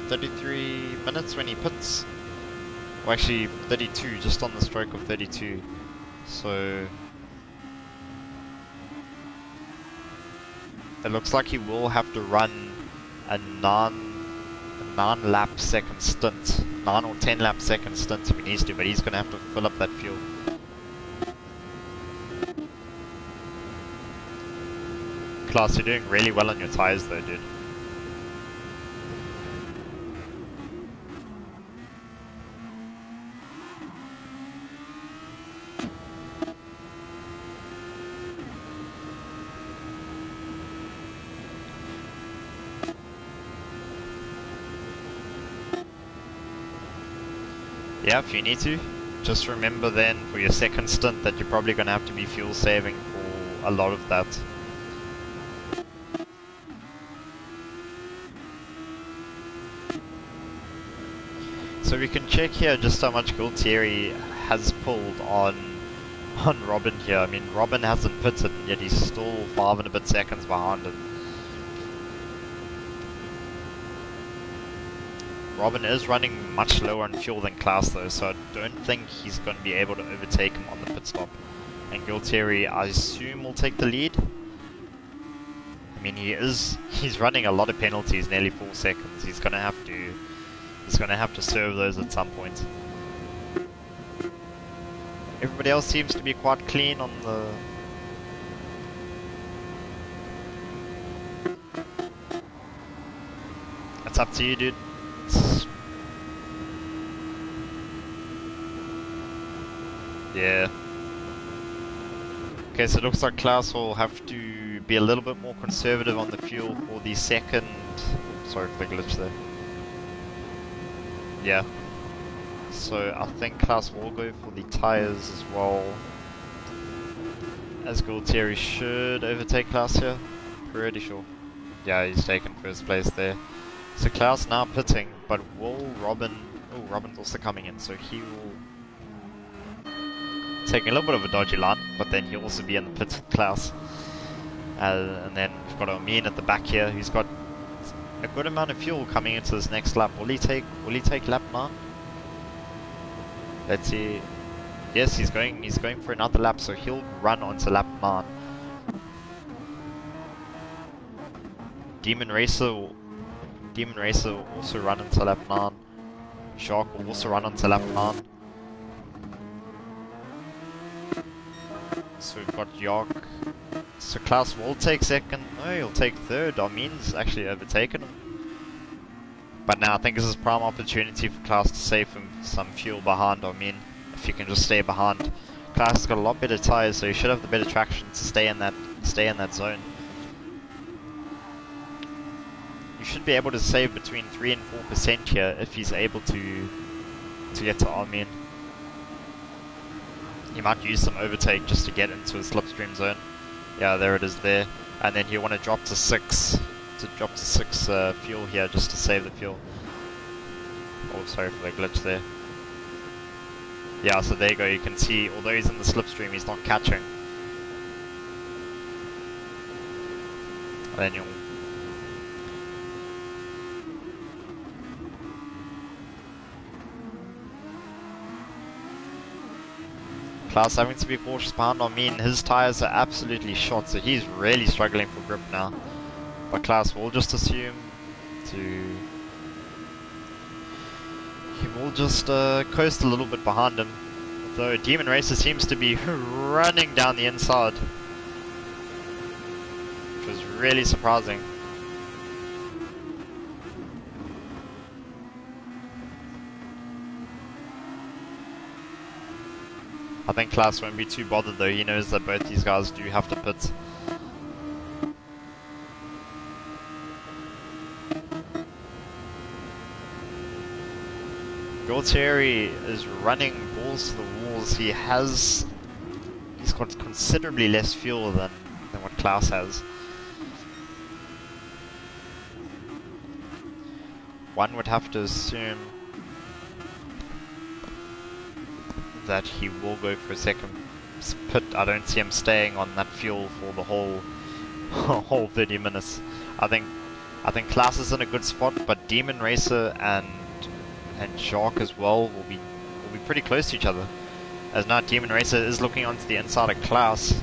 33 minutes when he pits. Well, actually 32, just on the stroke of 32. So it looks like he will have to run a 9 lap second stint, 9 or 10 lap second stint if he needs to, but he's going to have to fill up that fuel. Klaus, you're doing really well on your tires though, dude. Yeah, if you need to, just remember then for your second stint that you're probably going to have to be fuel saving for a lot of that. So we can check here just how much Gualtieri has pulled on Robin here. I mean, Robin hasn't pitted yet he's still 5 and a bit seconds behind him. Robin is running much lower on fuel than Klaus though, so I don't think he's going to be able to overtake him on the pit stop. And Gualtieri, I assume, will take the lead. I mean, he's running a lot of penalties, nearly 4 seconds. He's going to have to serve those at some point. Everybody else seems to be quite clean on the... It's up to you, dude. Yeah. Okay, so it looks like Klaus will have to be a little bit more conservative on the fuel for the second... Sorry for the glitch there. Yeah. So I think Klaus will go for the tires as well. As Gualtieri should overtake Klaus here. Pretty sure. Yeah, he's taken first place there. So Klaus now pitting, but will Robin... Oh, Robin's also coming in, so he will... Taking a little bit of a dodgy line, but then he'll also be in the pits with Klaus. And then we've got Amin at the back here, who's got a good amount of fuel coming into this next lap. Will he take lap 9? Let's see. Yes, he's going for another lap, so he'll run onto lap 9. Demon Racer will also run into lap 9. Shark will also run onto lap 9. So we've got York. So Klaus will take second. No, he'll take third. Armin's actually overtaken him. But now I think this is prime opportunity for Klaus to save him some fuel behind Armin if you can just stay behind. Klaus has got a lot better tires, so he should have the better traction to stay in that zone. You should be able to save between 3 and 4% here if he's able to get to Armin. He might use some overtake just to get into a slipstream zone. Yeah, there it is there. And then you want to drop to 6 fuel here just to save the fuel. Oh, sorry for the glitch there. Yeah, so there you go, you can see, although he's in the slipstream, he's not catching. And then you'll... Klaus having to be cautious behind Armin. His tyres are absolutely shot, so he's really struggling for grip now. But Klaus will just assume to... He will just coast a little bit behind him. Though Demon Racer seems to be running down the inside, which was really surprising. I think Klaus won't be too bothered though, he knows that both these guys do have to pit. Gualtieri is running balls to the walls. He's got considerably less fuel than what Klaus has. One would have to assume that he will go for a second pit. I don't see him staying on that fuel for the whole 30 minutes. I think Klaus is in a good spot, but Demon Racer and Jacques as well will be pretty close to each other. As now Demon Racer is looking onto the inside of Klaus,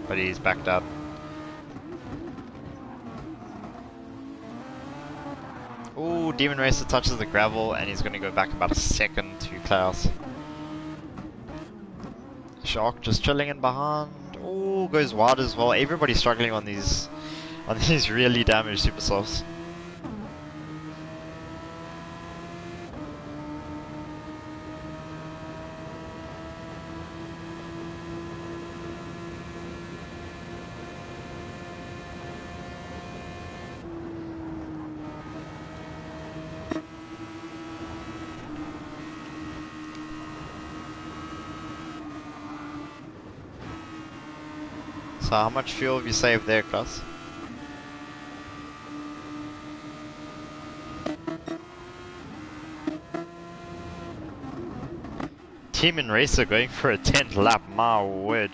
but he's backed up. Ooh, Demon Racer touches the gravel and he's going to go back about a second to Klaus. Jacques just chilling in behind. Ooh, goes wide as well. Everybody's struggling on these really damaged super softs. So how much fuel have you saved there, Klaus? Demon Racer going for a 10th lap, my word.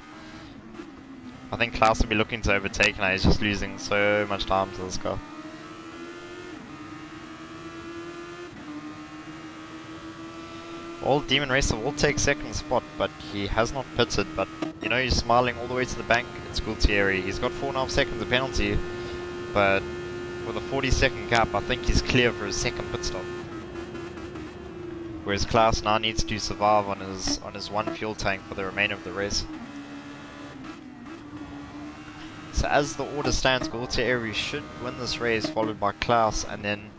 I think Klaus will be looking to overtake now, he's just losing so much time to this car. Well, Demon Racer will take second spot, but he has not pitted, but you know, he's smiling all the way to the bank. It's Gualtieri. He's got 4.5 seconds of penalty, but with a 40-second gap, I think he's clear for his second pit stop. Whereas Klaus now needs to survive on his one fuel tank for the remainder of the race. So as the order stands, Gualtieri should win this race, followed by Klaus, and then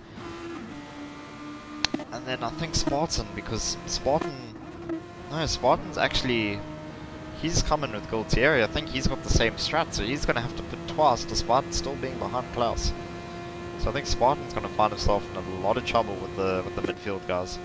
I think Spartan, because Spartan's actually, he's coming with Gualtieri. I think he's got the same strat, so he's going to have to pit twice despite still being behind Klaus. So I think Spartan's going to find himself in a lot of trouble with the midfield guys.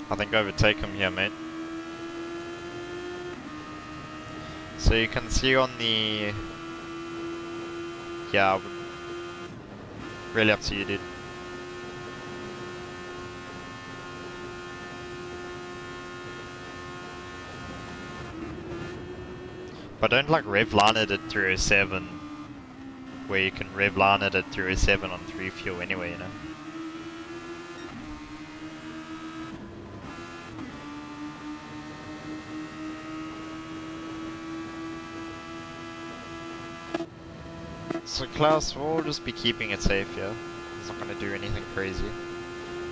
I think overtake him here, mate. So you can see on the... Yeah, really up to you, dude. But don't like revline it at 307, where you can revline it at 307 on 3 fuel anyway, you know. So Klaus will just be keeping it safe here. He's not going to do anything crazy.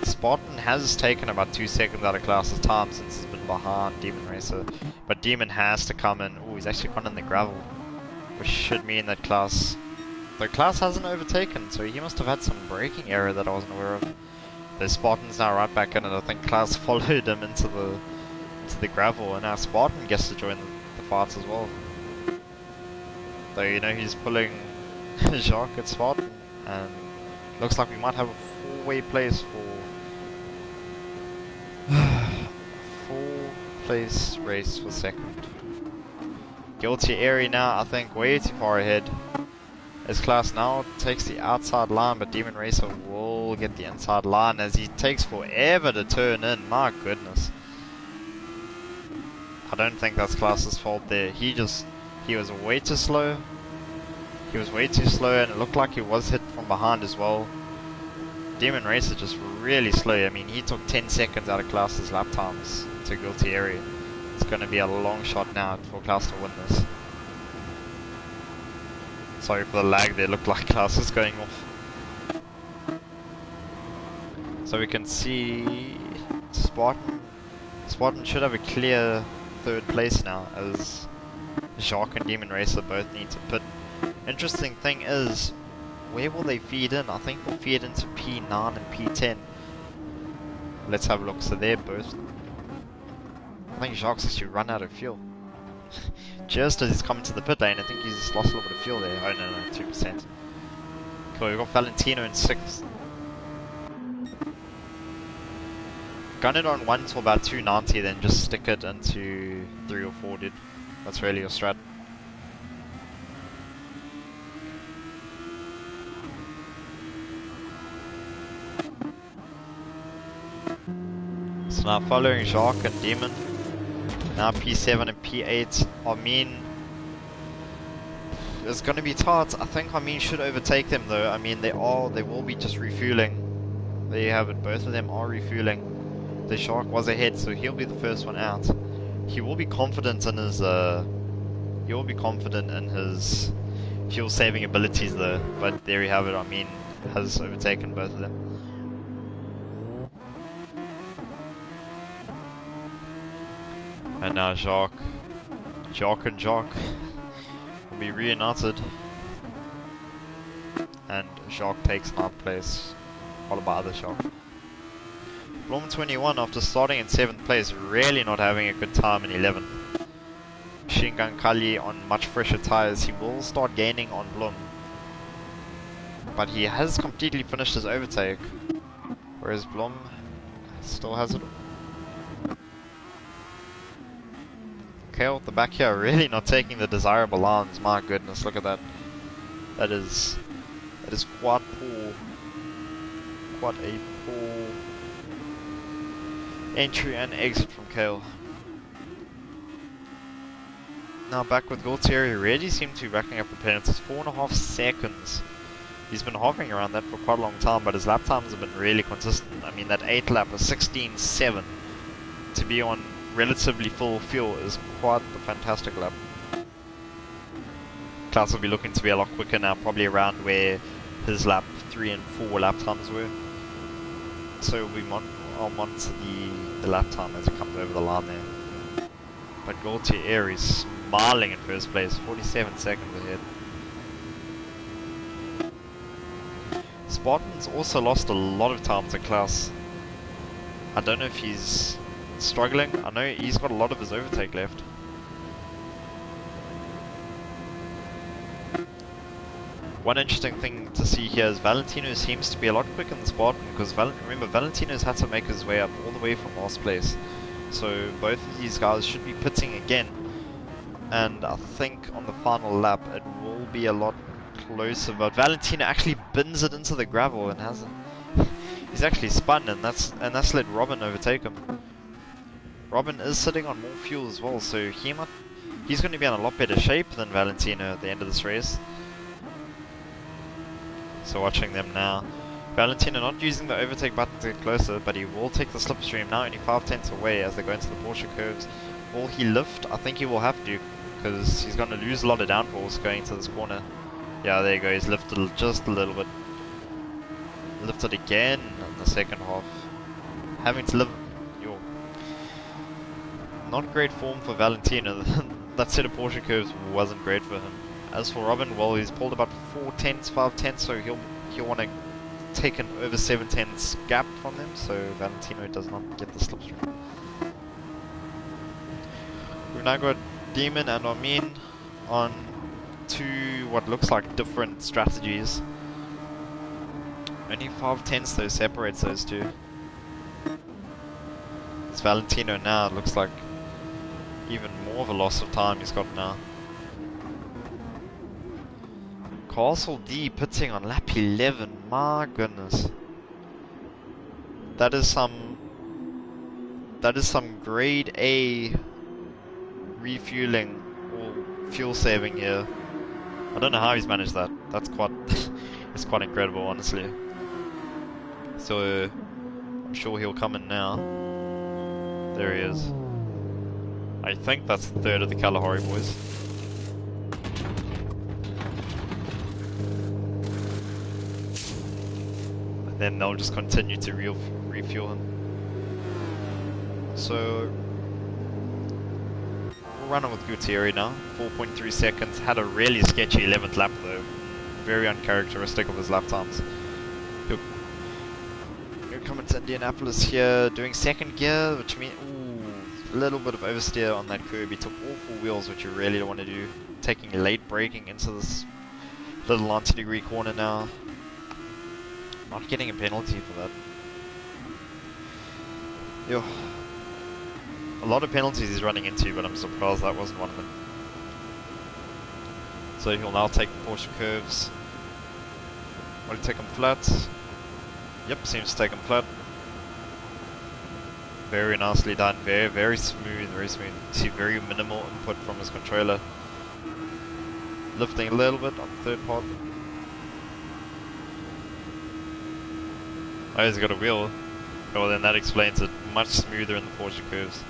Spartan has taken about 2 seconds out of Klaus's time since he's been behind Demon Racer. But Demon has to come in. Oh, he's actually gone in the gravel. Which should mean that Klaus... Though Klaus hasn't overtaken, so he must have had some braking error that I wasn't aware of. The Spartan's now right back in, and I think Klaus followed him into the gravel, and now Spartan gets to join the fight as well. Though you know he's pulling Jacques at Spartan, and looks like we might have a four-way place four-place race for second. Guilty area now, I think, way too far ahead. As Klaus now takes the outside line, but Demon Racer will get the inside line as he takes forever to turn in. My goodness. I don't think that's Klaus's fault there. He was way too slow. He was way too slow, and it looked like he was hit from behind as well. Demon Racer just really slow. I mean, he took 10 seconds out of Klaus's lap times to guilty area. It's going to be a long shot now for Klaus to win this. Sorry for the lag there, looked like Klaus was going off. So we can see Spartan should have a clear third place now, as Jacques and Demon Racer both need to pit. Interesting thing is, where will they feed in? I think they'll feed into P9 and P10. Let's have a look. So they're both... I think Jacques actually run out of fuel. Just as he's coming to the pit lane, I think he's lost a little bit of fuel there. Oh no, 2%. Cool, we've got Valentino in 6th. Gun it on 1 to about 290, then just stick it into 3 or 4, dude. That's really your strat. So now following Jacques and Demon. Now P7 and P8. Armin is going to be tight. I think Armin should overtake them though. I mean, they will be just refueling. There you have it. Both of them are refueling. The Jacques was ahead, so he'll be the first one out. He will be confident in his fuel saving abilities though. But there you have it. Armin has overtaken both of them. And now Jacques and Jacques will be reunited, and Jacques takes 9th place, followed by other Jacques. Blom 21, after starting in 7th place, really not having a good time in 11th. Machine Gun Kali on much fresher tyres, he will start gaining on Blom, but he has completely finished his overtake, whereas Blom still has it. Kale at the back here, really not taking the desirable lines. My goodness, look at that. That is quite poor. Quite a poor entry and exit from Kale. Now back with Gaultieri, really seemed to be racking up the penalties. 4.5 seconds. He's been hovering around that for quite a long time, but his lap times have been really consistent. I mean, that 8th lap was 16.7 to be on relatively full fuel is quite a fantastic lap. Klaus will be looking to be a lot quicker now, probably around where his lap 3 and 4 lap times were. So I'll monitor the lap time as it comes over the line there. But Gaultier is smiling in first place, 47 seconds ahead. Spartan's also lost a lot of time to Klaus. I don't know if he's struggling. I know he's got a lot of his overtake left. One interesting thing to see here is Valentino seems to be a lot quicker than Spartan, because remember, Valentino's had to make his way up all the way from last place. So both of these guys should be pitting again, and I think on the final lap it will be a lot closer, but Valentino actually bins it into the gravel and hasn't. He's actually spun, and that's let Robin overtake him. Robin is sitting on more fuel as well, so he's going to be in a lot better shape than Valentino at the end of this race. So watching them now, Valentino not using the overtake button to get closer, but he will take the slipstream now, only 5/10 away as they go into the Porsche curves. Will he lift? I think he will have to, because he's going to lose a lot of downforce going into this corner. Yeah, there you go, he's lifted just a little bit. Lifted again in the second half. having to live your not great form for Valentino. That set of Porsche curves wasn't great for him. As for Robin, well, he's pulled about 4 tenths, 5 tenths, so he'll want to take an over 7 tenths gap from them, so Valentino does not get the slipstream. We've now got Demon and Armin on two what looks like different strategies. Only 5 tenths though separates those two. It's Valentino now, it looks like even more of a loss of time he's got now. Castle D pitting on lap 11, my goodness. That is some grade A refueling or fuel saving here. I don't know how he's managed that. That's quite it's quite incredible, honestly. So I'm sure he'll come in now. There he is. I think that's the third of the Kalahari boys. And then they'll just continue to refuel him. So we're running with Gutierrez now. 4.3 seconds. Had a really sketchy 11th lap though. Very uncharacteristic of his lap times. He'll come into Indianapolis here, doing second gear, which means a little bit of oversteer on that curb. He took all 4 wheels, which you really don't want to do. Taking late braking into this little 90-degree corner now. Not getting a penalty for that. Yo. A lot of penalties he's running into, but I'm surprised that wasn't one of them. So he'll now take the Porsche curves. Will he take them flat? Yep, seems to take them flat. Very nicely done, very smooth, very smooth. See very minimal input from his controller. Lifting a little bit on the third part. Oh, he's got a wheel. Well, then that explains it. Much smoother in the Porsche curves.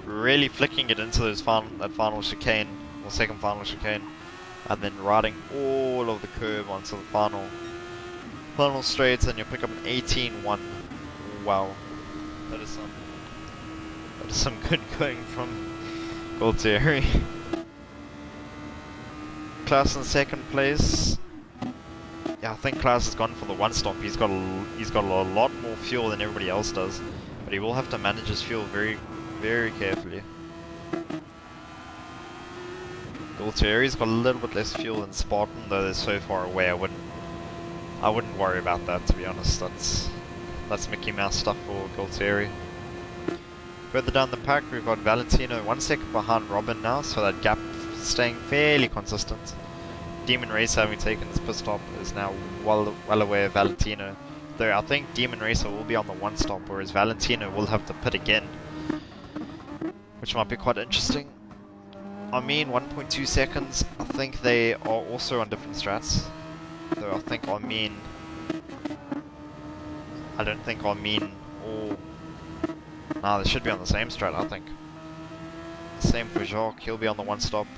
Really flicking it into that final chicane, or second final chicane, and then riding all of the curve onto the final straights, and you'll pick up an 18.1. Wow, that is some good going from Gualtieri. Klaus in second place. Yeah, I think Klaus has gone for the one stop. He's got a lot more fuel than everybody else does, but he will have to manage his fuel very carefully. Gualtieri's got a little bit less fuel than Spartan, though they're so far away. I wouldn't worry about that, to be honest. That's Mickey Mouse stuff for Gualtieri. Further down the pack, we've got Valentino 1 second behind Robin now, so that gap staying fairly consistent. Demon Racer, having taken his pit stop, is now well aware of Valentino. Though I think Demon Racer will be on the one stop, whereas Valentino will have to pit again, which might be quite interesting. I mean, 1.2 seconds. I think they are also on different strats. Though I think I don't think Armin or... Nah, they should be on the same strat, I think. Same for Jacques, he'll be on the one stop.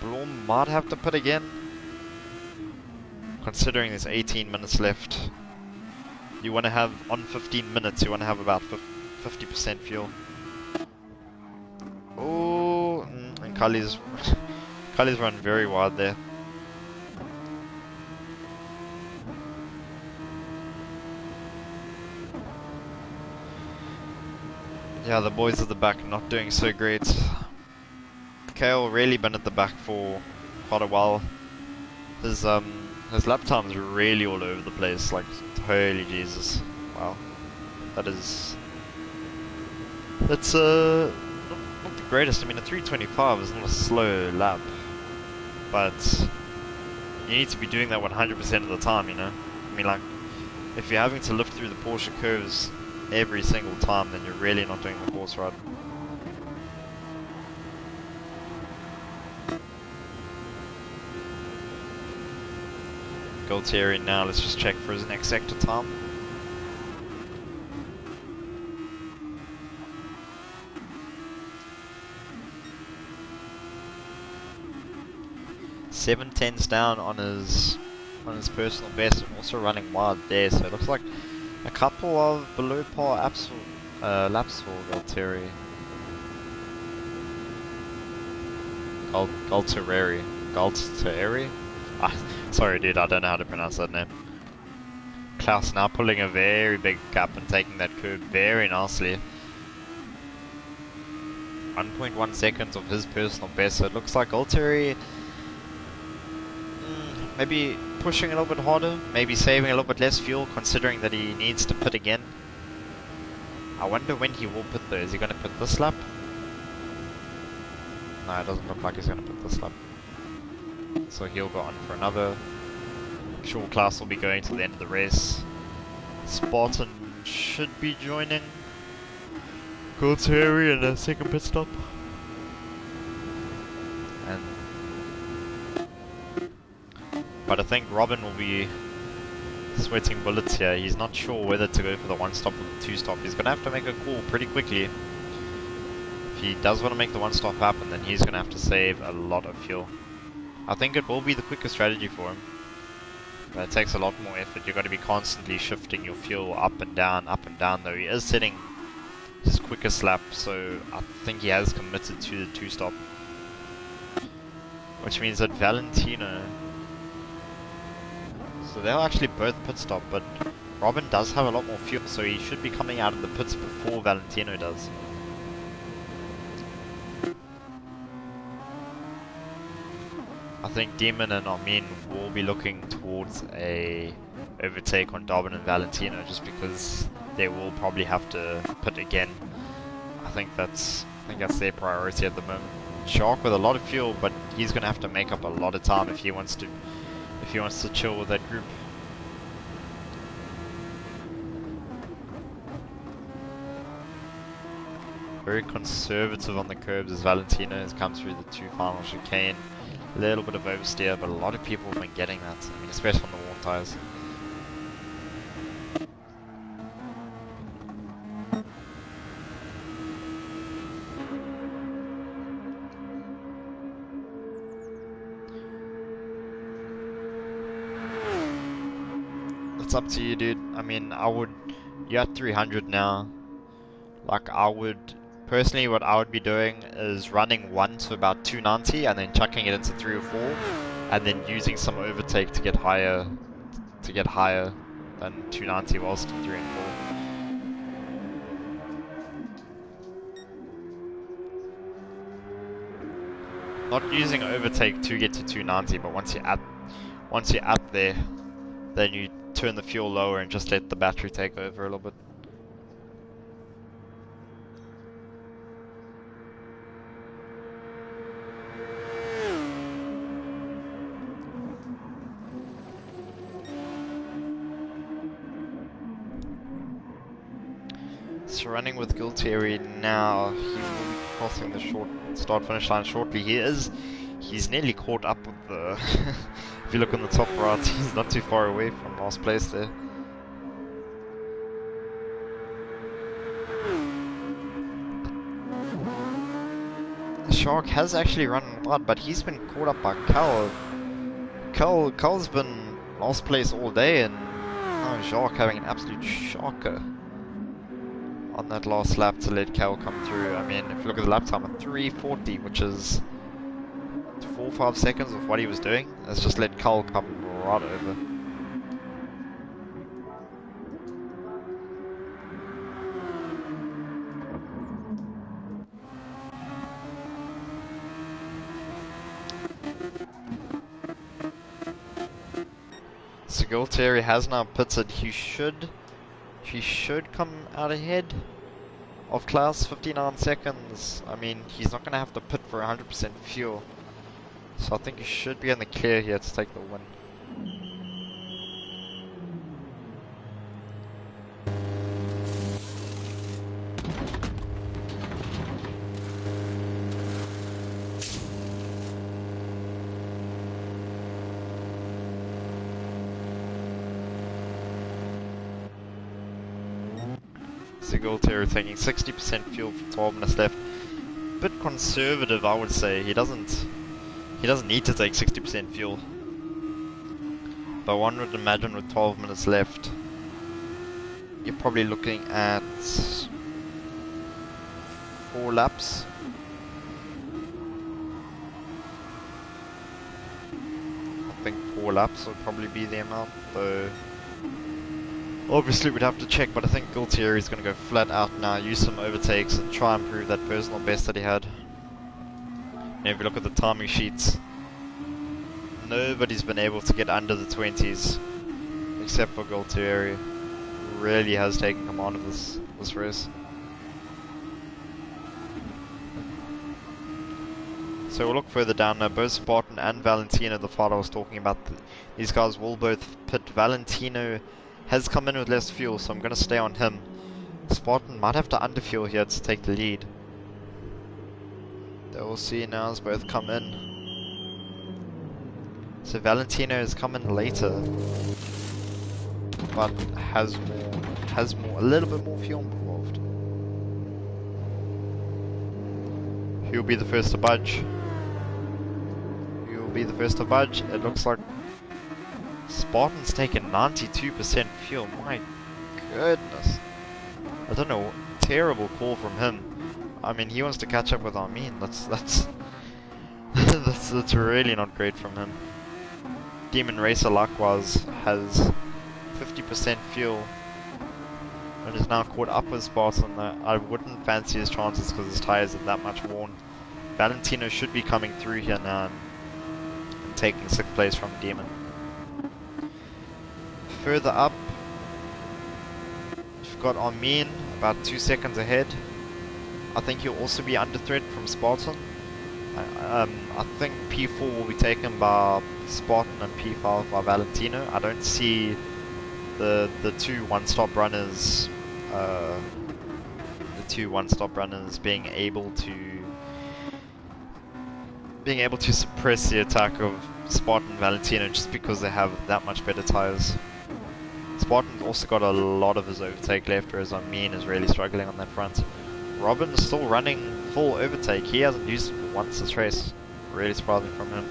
Blom might have to pit again. Considering there's 18 minutes left. You want to have, on 15 minutes, you want to have about 50% fuel. Oh, and Kali's run very wide there. Yeah, the boys at the back not doing so great. Kale really been at the back for quite a while. His lap time's really all over the place, like holy Jesus. Wow. That's not the greatest. I mean, a 325 is not a slow lap, but you need to be doing that 100% of the time, you know? I mean, like, if you're having to lift through the Porsche curves every single time, then you're really not doing the course right. Gualtieri now, let's just check for his next sector time. Seven tenths down on his on his personal best and also running wide there, so it looks like a couple of below par laps for Gualtieri. Gualtieri? Ah, sorry dude, I don't know how to pronounce that name. Klaus now pulling a very big gap and taking that curve very nicely. 1.1 seconds of his personal best, so it looks like Gualtieri maybe pushing a little bit harder, maybe saving a little bit less fuel considering that he needs to pit again. I wonder when he will pit though. Is he going to pit this lap? No, it doesn't look like he's going to pit this lap. So he'll go on for another. I'm sure Klaus will be going to the end of the race. Spartan should be joining Gualtieri in a second pit stop. But I think Robin will be sweating bullets here. He's not sure whether to go for the 1 stop or the 2 stop. He's going to have to make a call pretty quickly. If he does want to make the 1 stop happen, then he's going to have to save a lot of fuel. I think it will be the quicker strategy for him. But it takes a lot more effort. You've got to be constantly shifting your fuel up and down though. He is setting his quickest lap, so I think he has committed to the 2 stop. Which means that Valentino... So they'll actually both pit stop, but Robin does have a lot more fuel, so he should be coming out of the pits before Valentino does. I think Demon and Armin will be looking towards a overtake on Dobbin and Valentino, just because they will probably have to pit again. I think that's their priority at the moment. Shark with a lot of fuel, but he's gonna have to make up a lot of time if he wants to chill with that group. Very conservative on the curbs as Valentino has come through the 2 final chicane. A little bit of oversteer, but a lot of people have been getting that. I mean, especially on the warm tyres. It's up to you, dude. I mean, you're at 300 now. Like, personally, what I would be doing is running 1 to about 290 and then chucking it into 3 or 4, and then using some overtake to get higher than 290 whilst in 3 and 4. Not using overtake to get to 290, but once you're at there, then you turn the fuel lower and just let the battery take over a little bit. So running with Gualtieri now, he will be crossing the short start-finish line shortly. He's nearly caught up with the... If you look on the top right, he's not too far away from last place there. Shark has actually run wide, but he's been caught up by Cal. Cal's been last place all day, and Shark having an absolute shocker on that last lap to let Cal come through. I mean, if you look at the lap time at 3:40, which is 4 or 5 seconds of what he was doing, has just let Cal come right over. So Gualtieri has now pitted. He should come out ahead of Klaus, 59 seconds. I mean, he's not going to have to pit for 100% fuel. So I think he should be in the clear here to take the win. Gualtieri taking 60% fuel for 12 minutes left. Bit conservative, I would say. He doesn't need to take 60% fuel. But one would imagine with 12 minutes left, you're probably looking at 4 laps. I think 4 laps would probably be the amount, though obviously we'd have to check, but I think Gualtieri is going to go flat out now, use some overtakes and try and prove that personal best that he had. And if you look at the timing sheets, nobody's been able to get under the 20s except for Gualtieri. Really has taken command of this race. So we'll look further down now. Both Spartan and Valentino, the father was talking about, these guys will both pit. Valentino has come in with less fuel, so I'm going to stay on him. Spartan might have to underfuel here to take the lead. They will see now as both come in. So Valentino has come in later, but has more, a little bit more fuel involved. Who'll be the first to budge? Who'll be the first to budge? It looks like Spartan's taken 92% fuel. My goodness. I don't know. Terrible call from him. I mean, he wants to catch up with Armin. That's that's really not great from him. Demon Racer likewise has 50% fuel and is now caught up with Spartan. I wouldn't fancy his chances because his tires are that much worn. Valentino should be coming through here now and taking 6th place from Demon. Further up, you've got Armin about 2 seconds ahead. I think he'll also be under threat from Spartan. I think P4 will be taken by Spartan and P5 by Valentino. I don't see the two one-stop runners being able to suppress the attack of Spartan and Valentino just because they have that much better tires. Spartan's also got a lot of his overtake left, whereas Armin is really struggling on that front. Robin is still running full overtake. He hasn't used it once this race. Really surprising from him.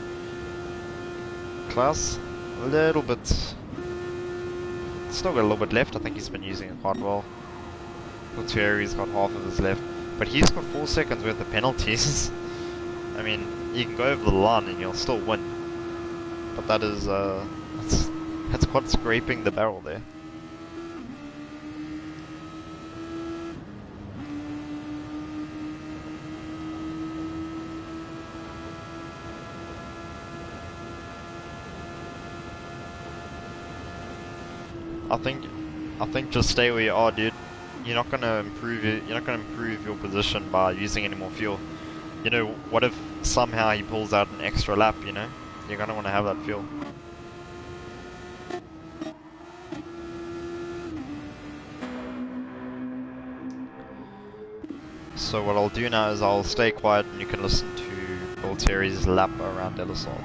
Klaus, a little bit. Still got a little bit left. I think he's been using it quite well. Gualtieri's got half of his left. But he's got 4 seconds worth of penalties. I mean, you can go over the line and you'll still win. But that is, that's quite scraping the barrel there. I think just stay where you are, dude. You're not gonna improve your position by using any more fuel. You know, what if somehow he pulls out an extra lap, you know? You're gonna want to have that fuel. So what I'll do now is I'll stay quiet and you can listen to Gualtieri's lap around De La Salle.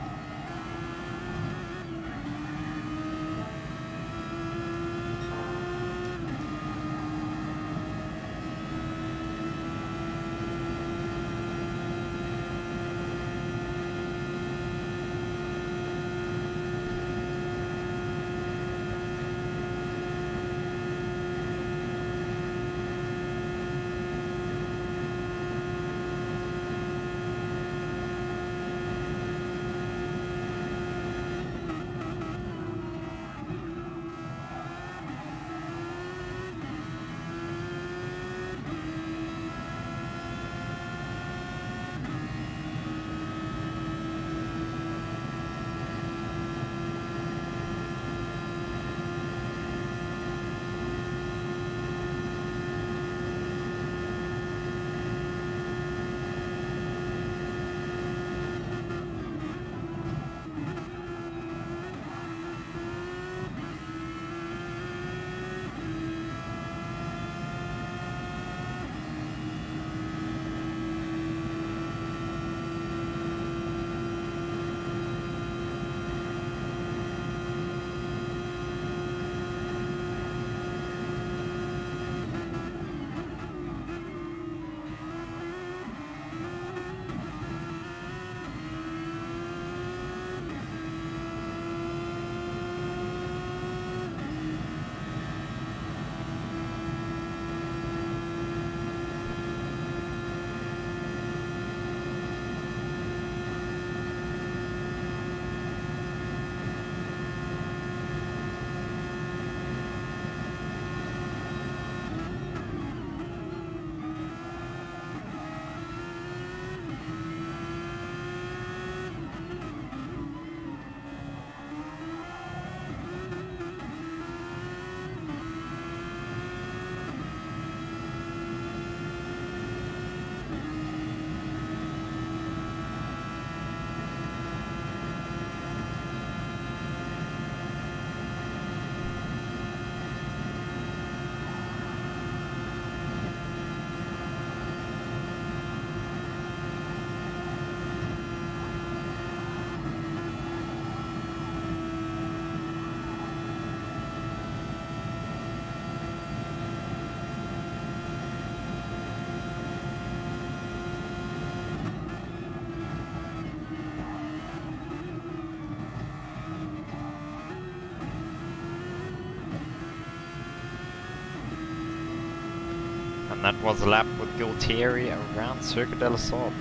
that was a lap with Gualtieri around Circuit de la Sable.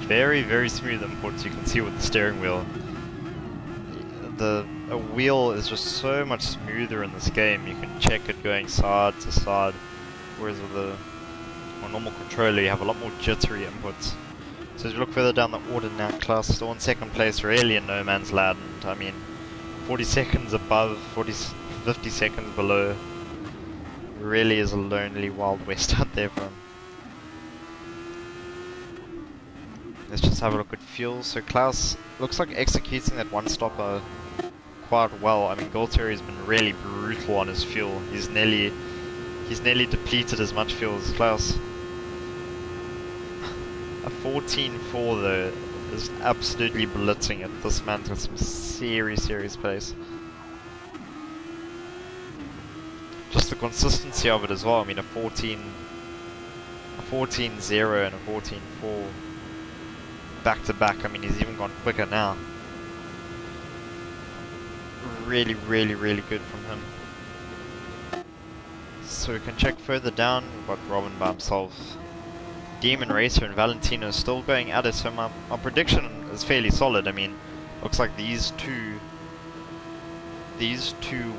Very, very smooth inputs, you can see with the steering wheel. A wheel is just so much smoother in this game, you can check it going side to side, whereas with a normal controller you have a lot more jittery inputs. So as you look further down the order now, Klaus still in second place, really in no man's land. I mean, 40 seconds above, 50 seconds below. Really is a lonely Wild West out there for him. Let's just have a look at fuel. So Klaus looks like executing that one stopper quite well. I mean, Gualtieri's been really brutal on his fuel. He's nearly depleted as much fuel as Klaus. A 14.4 though is absolutely blitzing it. This man's got some serious pace. Just the consistency of it as well. I mean, a 14.0 and a 14.4 back to back. I mean, he's even gone quicker now. Really good from him. So we can check further down. We've got Robin by himself. Demon Racer and Valentino still going at it, so my prediction is fairly solid. I mean, looks like these two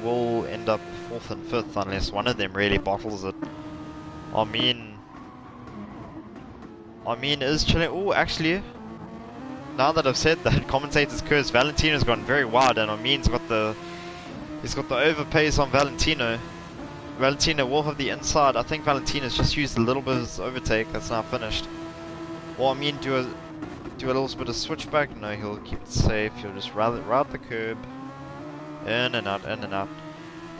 will end up 4th and 5th unless one of them really bottles it. I mean is chilling. Oh, actually, now that I've said that, commentator's curse, Valentino's gone very wide, and Amin's got the overpace on Valentino. Valentino will have the inside. I think Valentino's just used a little bit of his overtake. That's now finished. Well, I mean, do a little bit of switchback. No, he'll keep it safe. He'll just route the curb, in and out. And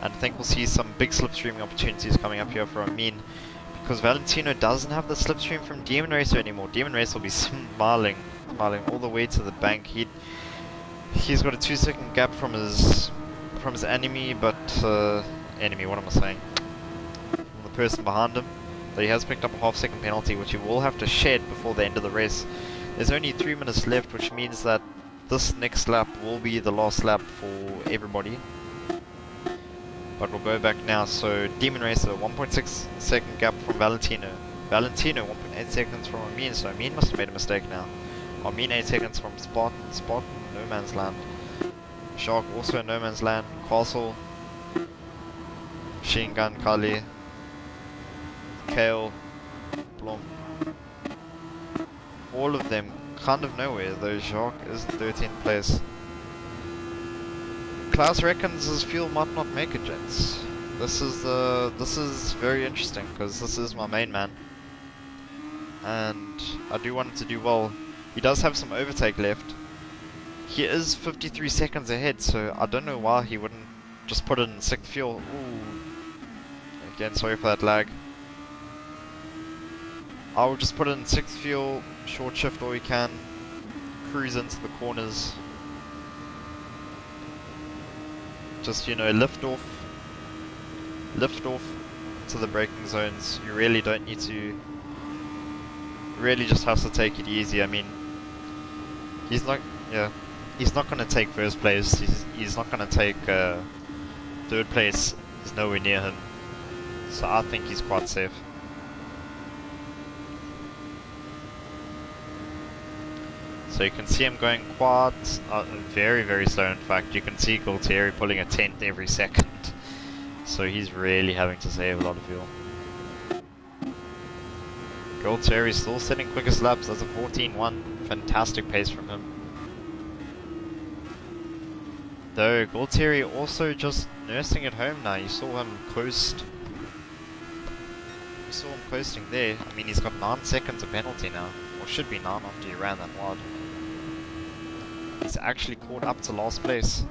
I think we'll see some big slipstreaming opportunities coming up here for Amin, because Valentino doesn't have the slipstream from Demon Racer anymore. Demon Racer will be smiling all the way to the bank. He's got a 2-second gap from his enemy, but enemy. What am I saying? The person behind him. So he has picked up a half-second penalty, which he will have to shed before the end of the race. There's only 3 minutes left, which means that this next lap will be the last lap for everybody. But we'll go back now. So Demon Racer, 1.6 second gap from Valentino. Valentino, 1.8 seconds from Amin. So Amin must have made a mistake now. Amin 8 seconds from Spartan, no man's land. Shark also in no man's land. Castle, Machine Gun, Kali, Kale, Blom. All of them kind of nowhere, though Jacques is in 13th place. Klaus reckons his fuel might not make it, gents. This is very interesting, because this is my main man. And I do want him to do well. He does have some overtake left. He is 53 seconds ahead, so I don't know why he wouldn't just put it in 6th fuel. Ooh. Again, sorry for that lag. I will just put it in 6th fuel, short shift all we can, cruise into the corners. Just, you know, lift off to the braking zones. You really don't need to, really just has to take it easy. I mean, he's not going to take 1st place, he's not going to take 3rd place, he's nowhere near him. So I think he's quite safe. So you can see him going quite very slow. In fact, you can see Gualtieri pulling a 10th every second. So he's really having to save a lot of fuel. Gualtieri still setting quickest laps. That's a 14.1. Fantastic pace from him. Though Gualtieri also just nursing it home now. You saw him coast. You saw him coasting there. I mean, he's got 9 seconds of penalty now. Or should be 9 after he ran that wide. He's actually caught up to last place.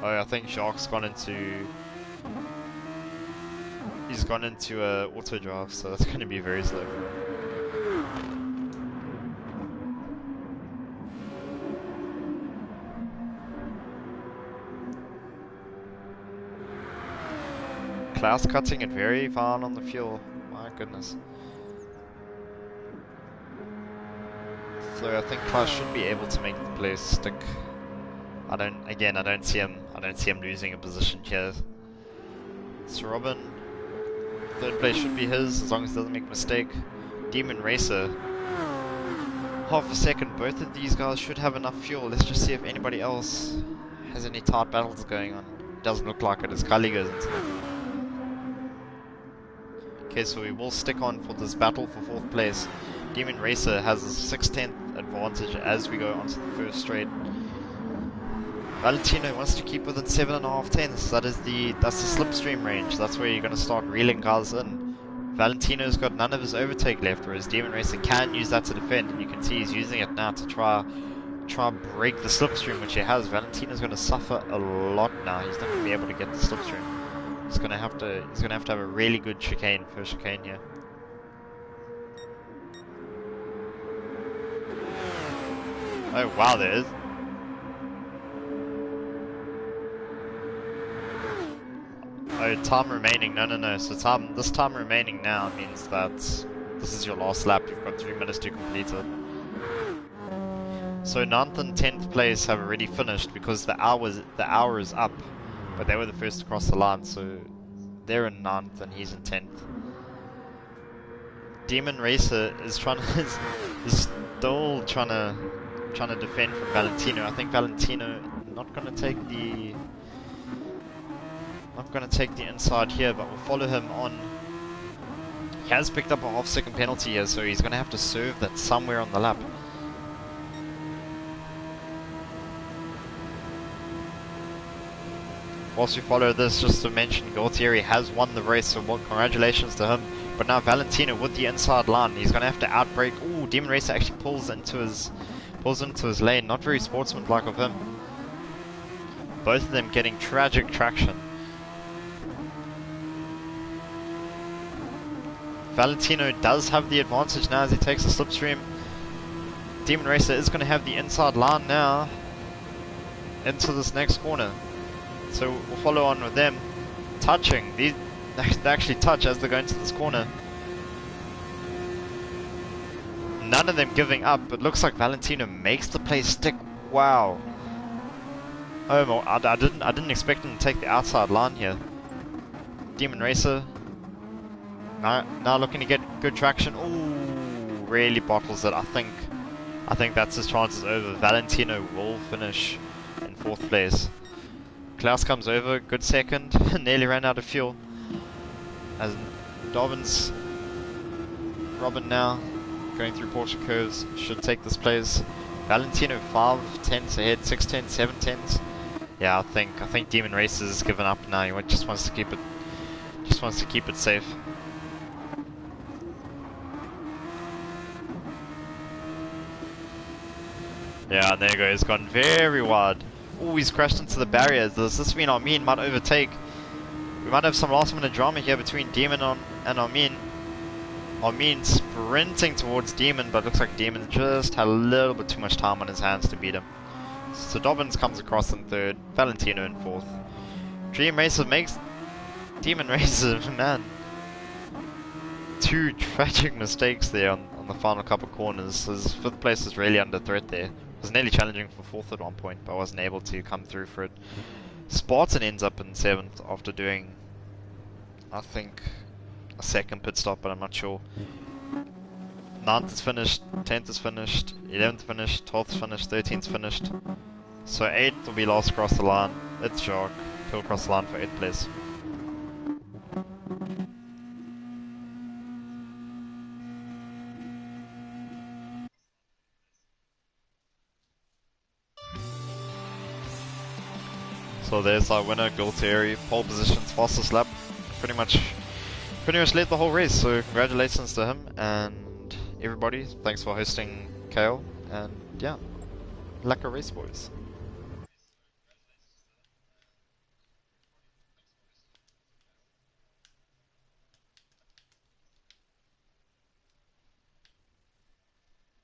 Oh, I think Jacques gone into... He's gone into auto drive, so that's going to be very slow. Klaus cutting it very fine on the fuel. My goodness. So I think Klaus should be able to make the place stick. I don't see him losing a position here. So Robin Third place should be his, as long as he doesn't make a mistake. Demon Racer, half a second. Both of these guys should have enough fuel. Let's just see if anybody else has any tight battles going on. Doesn't look like it as Kali goes into it. Okay, so we will stick on for this battle for 4th place. Demon Racer has a 6/10 advantage as we go onto the first straight. Valentino wants to keep within 7.5 tenths. That's the slipstream range. That's where you're going to start reeling guys in. Valentino's got none of his overtake left, whereas Demon Racer can use that to defend, and you can see he's using it now to try and break the slipstream, which he has. Valentino's going to suffer a lot now. He's not going to be able to get the slipstream. He's going to have to have a really good first chicane here. Oh wow, there is. Oh, time remaining. No. So this time remaining now means that this is your last lap. You've got 3 minutes to complete it. So 9th and 10th place have already finished because the hour is up, but they were the first to cross the line. So they're in 9th and he's in 10th. Demon Racer is still trying to defend from Valentino. I think Valentino not going to take the inside here, but we'll follow him on. He has picked up a half-second penalty here, so he's going to have to serve that somewhere on the lap. Whilst we follow this, just to mention, Gualtieri has won the race, so congratulations to him. But now Valentino with the inside line, he's going to have to outbrake. Ooh, Demon Racer actually pulls into his lane. Not very sportsmanlike of him. Both of them getting tragic traction. Valentino does have the advantage now as he takes the slipstream. Demon Racer is going to have the inside line now into this next corner. So we'll follow on with them touching. They actually touch as they go into this corner. None of them giving up. It looks like Valentino makes the play stick. Wow. Oh, I didn't expect him to take the outside line here. Demon Racer now looking to get good traction. Ooh, really bottles it. I think that's his chances over. Valentino will finish in 4th place. Klaus comes over, good second, nearly ran out of fuel. As Robin now going through Porsche curves, should take this place. Valentino 5 tenths ahead, 6 tenths, 7 tenths. Yeah, I think Demon Racer's given up now. He just wants to keep it safe. Yeah, and there you go. He's gone very wide. Oh, he's crashed into the barriers. Does this mean Armin might overtake? We might have some last minute drama here between Demon and Armin. Armin sprinting towards Demon, but looks like Demon just had a little bit too much time on his hands to beat him. So Dobbins comes across in 3rd, Valentino in 4th. Dream Racer makes Demon Racer, man. 2 tragic mistakes there on the final couple corners. His 5th place is really under threat there. Was nearly challenging for 4th at one point, but wasn't able to come through for it. Spartan ends up in 7th after doing, I think, a second pit stop, but I'm not sure. 9th is finished, 10th is finished, 11th finished, 12th finished, 13th finished. So 8th will be last across the line. It's Jacques. He'll cross the line for 8th place. So there's our winner, Gualtieri, pole positions, fastest lap. Pretty much led the whole race, so congratulations to him and everybody. Thanks for hosting, Kale, and yeah, lekker race boys.